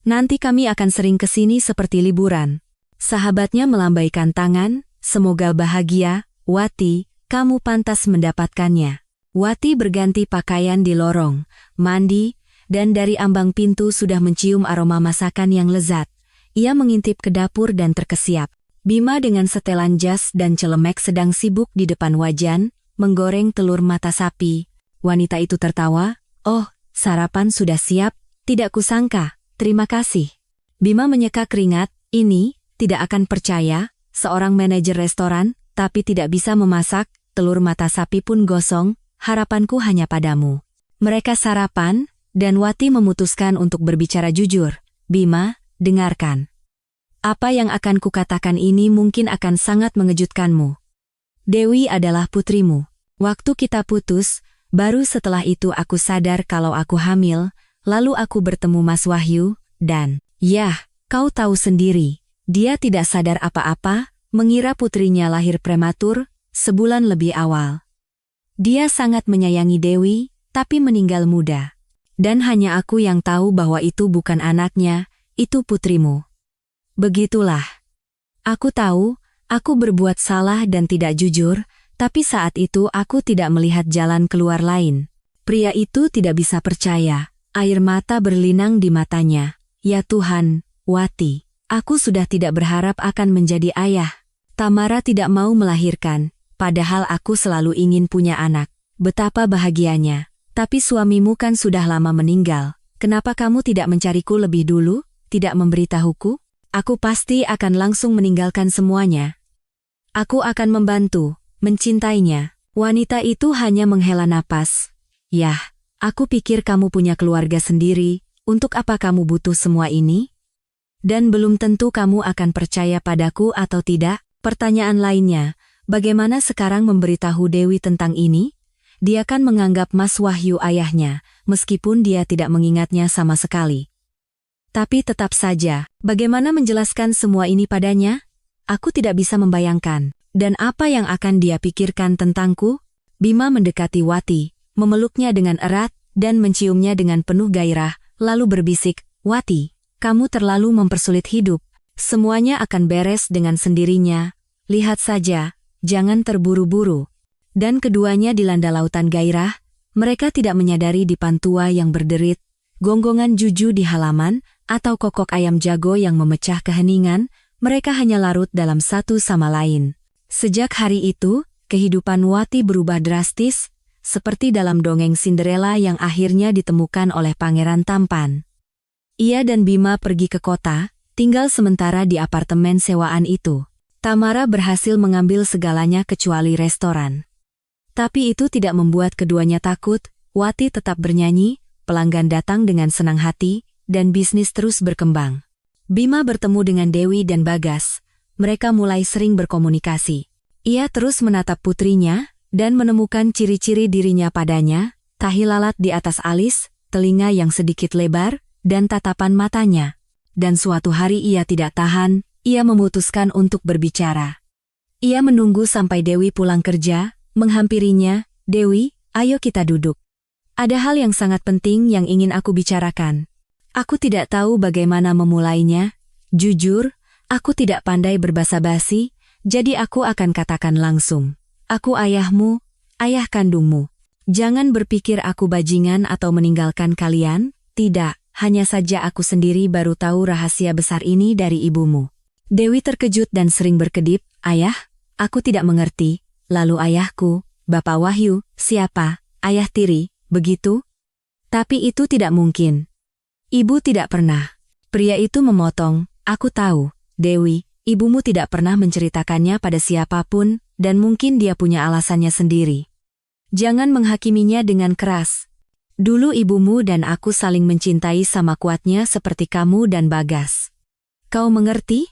S1: Nanti kami akan sering ke sini seperti liburan. Sahabatnya melambaikan tangan, semoga bahagia, Wati, kamu pantas mendapatkannya. Wati berganti pakaian di lorong, mandi, dan dari ambang pintu sudah mencium aroma masakan yang lezat. Ia mengintip ke dapur dan terkesiap. Bima dengan setelan jas dan celemek sedang sibuk di depan wajan, menggoreng telur mata sapi. Wanita itu tertawa, "Oh, sarapan sudah siap, tidak kusangka, terima kasih." Bima menyeka keringat, ini, tidak akan percaya, seorang manajer restoran, tapi tidak bisa memasak, telur mata sapi pun gosong, harapanku hanya padamu. Mereka sarapan, dan Wati memutuskan untuk berbicara jujur. Bima, dengarkan. Apa yang akan kukatakan ini mungkin akan sangat mengejutkanmu. Dewi adalah putrimu. Waktu kita putus, baru setelah itu aku sadar kalau aku hamil, lalu aku bertemu Mas Wahyu, dan, yah, kau tahu sendiri, dia tidak sadar apa-apa, mengira putrinya lahir prematur, sebulan lebih awal. Dia sangat menyayangi Dewi, tapi meninggal muda. Dan hanya aku yang tahu bahwa itu bukan anaknya, itu putrimu. Begitulah. Aku tahu, aku berbuat salah dan tidak jujur, tapi saat itu aku tidak melihat jalan keluar lain. Pria itu tidak bisa percaya, air mata berlinang di matanya. Ya Tuhan, Wati, aku sudah tidak berharap akan menjadi ayah. Tamara tidak mau melahirkan, padahal aku selalu ingin punya anak. Betapa bahagianya. Tapi suamimu kan sudah lama meninggal. Kenapa kamu tidak mencariku lebih dulu, tidak memberitahuku? Aku pasti akan langsung meninggalkan semuanya. Aku akan membantu, mencintainya. Wanita itu hanya menghela napas. Yah, aku pikir kamu punya keluarga sendiri, untuk apa kamu butuh semua ini? Dan belum tentu kamu akan percaya padaku atau tidak. Pertanyaan lainnya, bagaimana sekarang memberitahu Dewi tentang ini? Dia kan menganggap Mas Wahyu ayahnya, meskipun dia tidak mengingatnya sama sekali. Tapi tetap saja, bagaimana menjelaskan semua ini padanya? Aku tidak bisa membayangkan. Dan apa yang akan dia pikirkan tentangku? Bima mendekati Wati, memeluknya dengan erat, dan menciumnya dengan penuh gairah, lalu berbisik, "Wati, kamu terlalu mempersulit hidup. Semuanya akan beres dengan sendirinya. Lihat saja, jangan terburu-buru." Dan keduanya dilanda lautan gairah, mereka tidak menyadari di pantua yang berderit, gonggongan juju di halaman, atau kokok ayam jago yang memecah keheningan, mereka hanya larut dalam satu sama lain. Sejak hari itu, kehidupan Wati berubah drastis, seperti dalam dongeng Cinderella yang akhirnya ditemukan oleh pangeran tampan. Ia dan Bima pergi ke kota, tinggal sementara di apartemen sewaan itu. Tamara berhasil mengambil segalanya kecuali restoran. Tapi itu tidak membuat keduanya takut, Wati tetap bernyanyi, pelanggan datang dengan senang hati, dan bisnis terus berkembang. Bima bertemu dengan Dewi dan Bagas. Mereka mulai sering berkomunikasi. Ia terus menatap putrinya, dan menemukan ciri-ciri dirinya padanya, tahi lalat di atas alis, telinga yang sedikit lebar, dan tatapan matanya. Dan suatu hari ia tidak tahan, ia memutuskan untuk berbicara. Ia menunggu sampai Dewi pulang kerja, menghampirinya, "Dewi, ayo kita duduk. Ada hal yang sangat penting yang ingin aku bicarakan." Aku tidak tahu bagaimana memulainya. Jujur, aku tidak pandai berbasa-basi, jadi aku akan katakan langsung. Aku ayahmu, ayah kandungmu. Jangan berpikir aku bajingan atau meninggalkan kalian, tidak, hanya saja aku sendiri baru tahu rahasia besar ini dari ibumu. Dewi terkejut dan sering berkedip, "Ayah, aku tidak mengerti." Lalu ayahku, Bapak Wahyu, siapa? Ayah tiri, begitu? Tapi itu tidak mungkin. Ibu tidak pernah. Pria itu memotong, "Aku tahu, Dewi, ibumu tidak pernah menceritakannya pada siapapun, dan mungkin dia punya alasannya sendiri. Jangan menghakiminya dengan keras. Dulu ibumu dan aku saling mencintai sama kuatnya seperti kamu dan Bagas. Kau mengerti?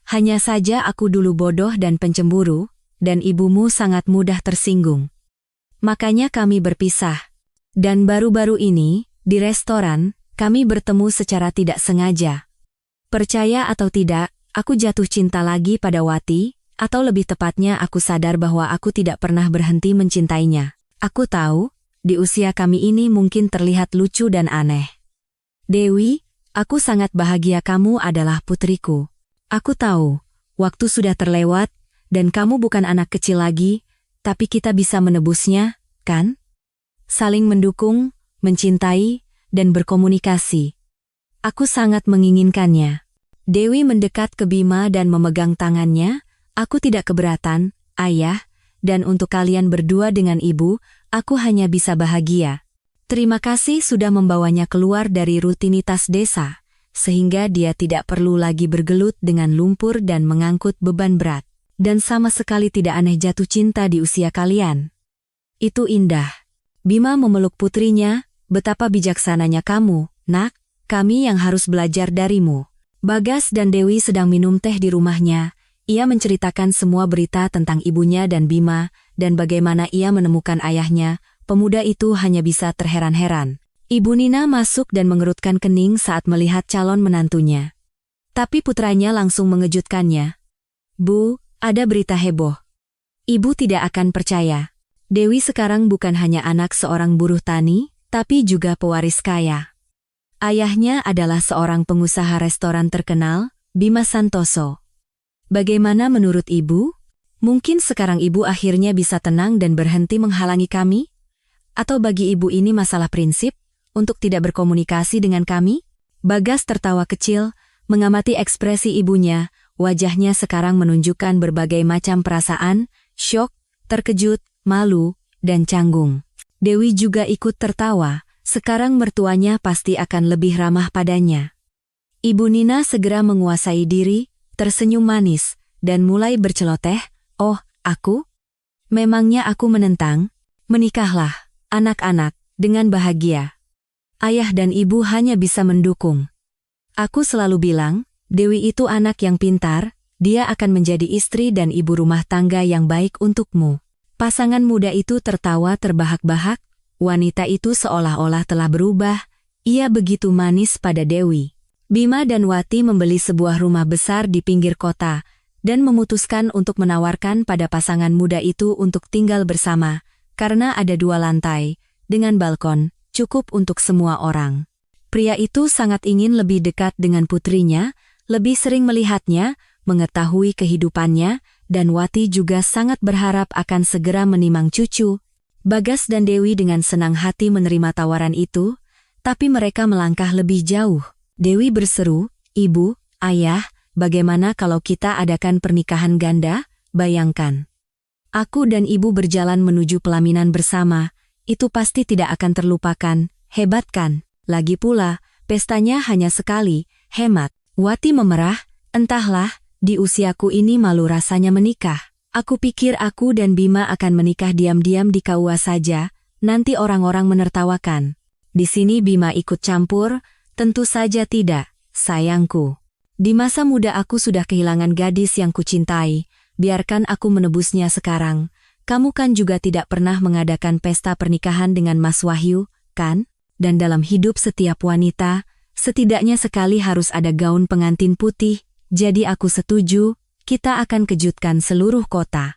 S1: Hanya saja aku dulu bodoh dan pencemburu, dan ibumu sangat mudah tersinggung. Makanya kami berpisah. Dan baru-baru ini, di restoran, kami bertemu secara tidak sengaja. Percaya atau tidak, aku jatuh cinta lagi pada Wati, atau lebih tepatnya aku sadar bahwa aku tidak pernah berhenti mencintainya. Aku tahu, di usia kami ini mungkin terlihat lucu dan aneh. Dewi, aku sangat bahagia kamu adalah putriku. Aku tahu, waktu sudah terlewat, dan kamu bukan anak kecil lagi, tapi kita bisa menebusnya, kan? Saling mendukung, mencintai, dan berkomunikasi. Aku sangat menginginkannya. Dewi mendekat ke Bima dan memegang tangannya. Aku tidak keberatan, ayah, dan untuk kalian berdua dengan ibu, aku hanya bisa bahagia. Terima kasih sudah membawanya keluar dari rutinitas desa, sehingga dia tidak perlu lagi bergelut dengan lumpur dan mengangkut beban berat. Dan sama sekali tidak aneh jatuh cinta di usia kalian. Itu indah. Bima memeluk putrinya, betapa bijaksananya kamu, nak, kami yang harus belajar darimu. Bagas dan Dewi sedang minum teh di rumahnya. Ia menceritakan semua berita tentang ibunya dan Bima, dan bagaimana ia menemukan ayahnya. Pemuda itu hanya bisa terheran-heran. Ibu Nina masuk dan mengerutkan kening saat melihat calon menantunya. Tapi putranya langsung mengejutkannya. Bu, ada berita heboh. Ibu tidak akan percaya. Dewi sekarang bukan hanya anak seorang buruh tani, tapi juga pewaris kaya. Ayahnya adalah seorang pengusaha restoran terkenal, Bima Santoso. Bagaimana menurut ibu? Mungkin sekarang ibu akhirnya bisa tenang dan berhenti menghalangi kami? Atau bagi ibu ini masalah prinsip, untuk tidak berkomunikasi dengan kami? Bagas tertawa kecil, mengamati ekspresi ibunya, wajahnya sekarang menunjukkan berbagai macam perasaan, syok, terkejut, malu, dan canggung. Dewi juga ikut tertawa, sekarang mertuanya pasti akan lebih ramah padanya. Ibu Nina segera menguasai diri, tersenyum manis, dan mulai berceloteh, oh, aku? Memangnya aku menentang? Menikahlah, anak-anak, dengan bahagia. Ayah dan ibu hanya bisa mendukung. Aku selalu bilang, Dewi itu anak yang pintar, dia akan menjadi istri dan ibu rumah tangga yang baik untukmu. Pasangan muda itu tertawa terbahak-bahak, wanita itu seolah-olah telah berubah, ia begitu manis pada Dewi. Bima dan Wati membeli sebuah rumah besar di pinggir kota, dan memutuskan untuk menawarkan pada pasangan muda itu untuk tinggal bersama, karena ada 2 lantai, dengan balkon, cukup untuk semua orang. Pria itu sangat ingin lebih dekat dengan putrinya, lebih sering melihatnya, mengetahui kehidupannya, dan Wati juga sangat berharap akan segera menimang cucu. Bagas dan Dewi dengan senang hati menerima tawaran itu, tapi mereka melangkah lebih jauh. Dewi berseru, "Ibu, ayah, bagaimana kalau kita adakan pernikahan ganda? Bayangkan. Aku dan ibu berjalan menuju pelaminan bersama, itu pasti tidak akan terlupakan, hebat kan? Lagi pula, pestanya hanya sekali, hemat." Wati memerah, entahlah, di usiaku ini malu rasanya menikah. Aku pikir aku dan Bima akan menikah diam-diam di KUA saja, nanti orang-orang menertawakan. Di sini Bima ikut campur, tentu saja tidak, sayangku. Di masa muda aku sudah kehilangan gadis yang kucintai, biarkan aku menebusnya sekarang. Kamu kan juga tidak pernah mengadakan pesta pernikahan dengan Mas Wahyu, kan? Dan dalam hidup setiap wanita, setidaknya sekali harus ada gaun pengantin putih. Jadi aku setuju, kita akan kejutkan seluruh kota.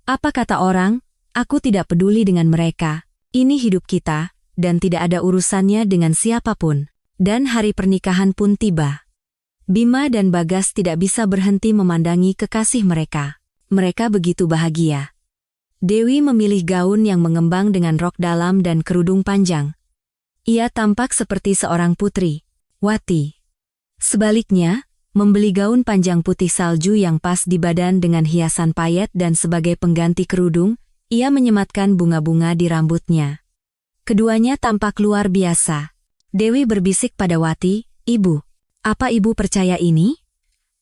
S1: Apa kata orang? Aku tidak peduli dengan mereka. Ini hidup kita, dan tidak ada urusannya dengan siapapun. Dan hari pernikahan pun tiba. Bima dan Bagas tidak bisa berhenti memandangi kekasih mereka. Mereka begitu bahagia. Dewi memilih gaun yang mengembang dengan rok dalam dan kerudung panjang. Ia tampak seperti seorang putri, Wati. Sebaliknya, membeli gaun panjang putih salju yang pas di badan dengan hiasan payet dan sebagai pengganti kerudung, ia menyematkan bunga-bunga di rambutnya. Keduanya tampak luar biasa. Dewi berbisik pada Wati, "Ibu, apa ibu percaya ini?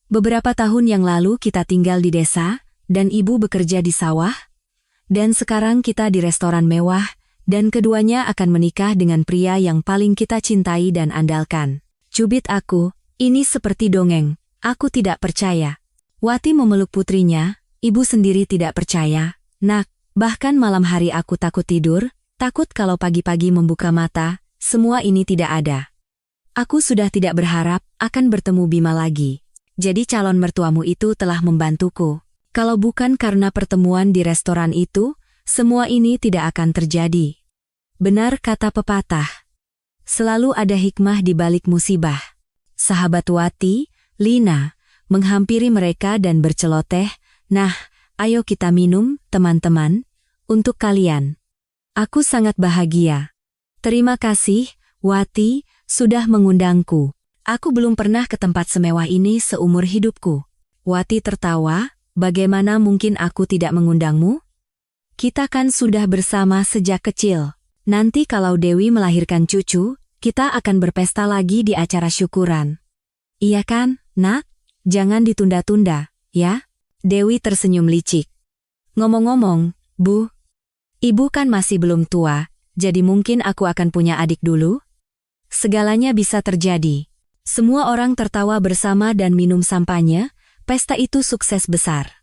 S1: Beberapa tahun yang lalu kita tinggal di desa, dan ibu bekerja di sawah, dan sekarang kita di restoran mewah, dan keduanya akan menikah dengan pria yang paling kita cintai dan andalkan. Cubit aku, ini seperti dongeng, aku tidak percaya. Wati memeluk putrinya, ibu sendiri tidak percaya. Nak, bahkan malam hari aku takut tidur, takut kalau pagi-pagi membuka mata, semua ini tidak ada. Aku sudah tidak berharap akan bertemu Bima lagi. Jadi calon mertuamu itu telah membantuku. Kalau bukan karena pertemuan di restoran itu, semua ini tidak akan terjadi. Benar kata pepatah. Selalu ada hikmah di balik musibah. Sahabat Wati, Lina, menghampiri mereka dan berceloteh, "Nah, ayo kita minum, teman-teman, untuk kalian. Aku sangat bahagia. Terima kasih, Wati, sudah mengundangku. Aku belum pernah ke tempat semewah ini seumur hidupku." Wati tertawa, "Bagaimana mungkin aku tidak mengundangmu? Kita kan sudah bersama sejak kecil. Nanti kalau Dewi melahirkan cucu, kita akan berpesta lagi di acara syukuran. Iya kan, Nak? Jangan ditunda-tunda, ya?" Dewi tersenyum licik. "Ngomong-ngomong, Bu, Ibu kan masih belum tua, jadi mungkin aku akan punya adik dulu?" Segalanya bisa terjadi. Semua orang tertawa bersama dan minum sampanye, pesta itu sukses besar.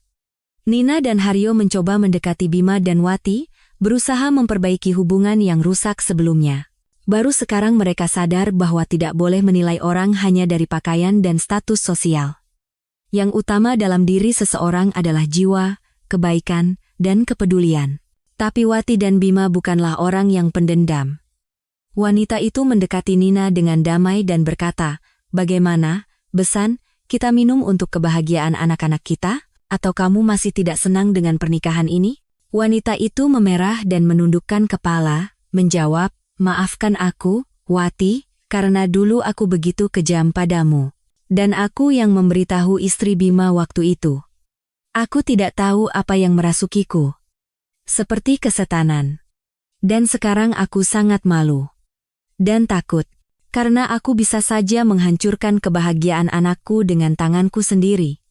S1: Nina dan Haryo mencoba mendekati Bima dan Wati, berusaha memperbaiki hubungan yang rusak sebelumnya. Baru sekarang mereka sadar bahwa tidak boleh menilai orang hanya dari pakaian dan status sosial. Yang utama dalam diri seseorang adalah jiwa, kebaikan, dan kepedulian. Tapi Wati dan Bima bukanlah orang yang pendendam. Wanita itu mendekati Nina dengan damai dan berkata, "Bagaimana, Besan, kita minum untuk kebahagiaan anak-anak kita? Atau kamu masih tidak senang dengan pernikahan ini?" Wanita itu memerah dan menundukkan kepala, menjawab, "Maafkan aku, Wati, karena dulu aku begitu kejam padamu. Dan aku yang memberitahu istri Bima waktu itu. Aku tidak tahu apa yang merasukiku. Seperti kesetanan. Dan sekarang aku sangat malu. Dan takut, karena aku bisa saja menghancurkan kebahagiaan anakku dengan tanganku sendiri.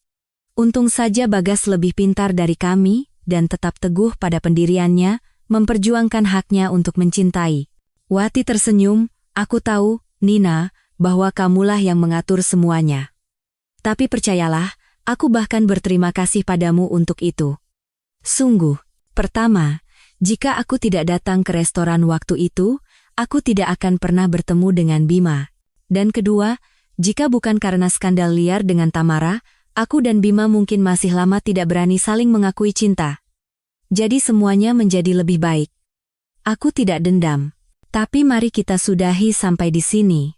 S1: Untung saja Bagas lebih pintar dari kami, dan tetap teguh pada pendiriannya, memperjuangkan haknya untuk mencintai." Wati tersenyum, "Aku tahu, Nina, bahwa kamulah yang mengatur semuanya. Tapi percayalah, aku bahkan berterima kasih padamu untuk itu. Sungguh, pertama, jika aku tidak datang ke restoran waktu itu, aku tidak akan pernah bertemu dengan Bima. Dan kedua, jika bukan karena skandal liar dengan Tamara, aku dan Bima mungkin masih lama tidak berani saling mengakui cinta. Jadi semuanya menjadi lebih baik. Aku tidak dendam. Tapi mari kita sudahi sampai di sini.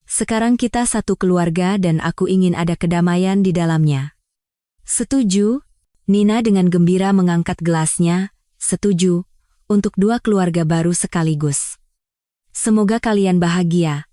S1: Sekarang kita satu keluarga dan aku ingin ada kedamaian di dalamnya." "Setuju?" Nina dengan gembira mengangkat gelasnya. "Setuju, untuk dua keluarga baru sekaligus. Semoga kalian bahagia."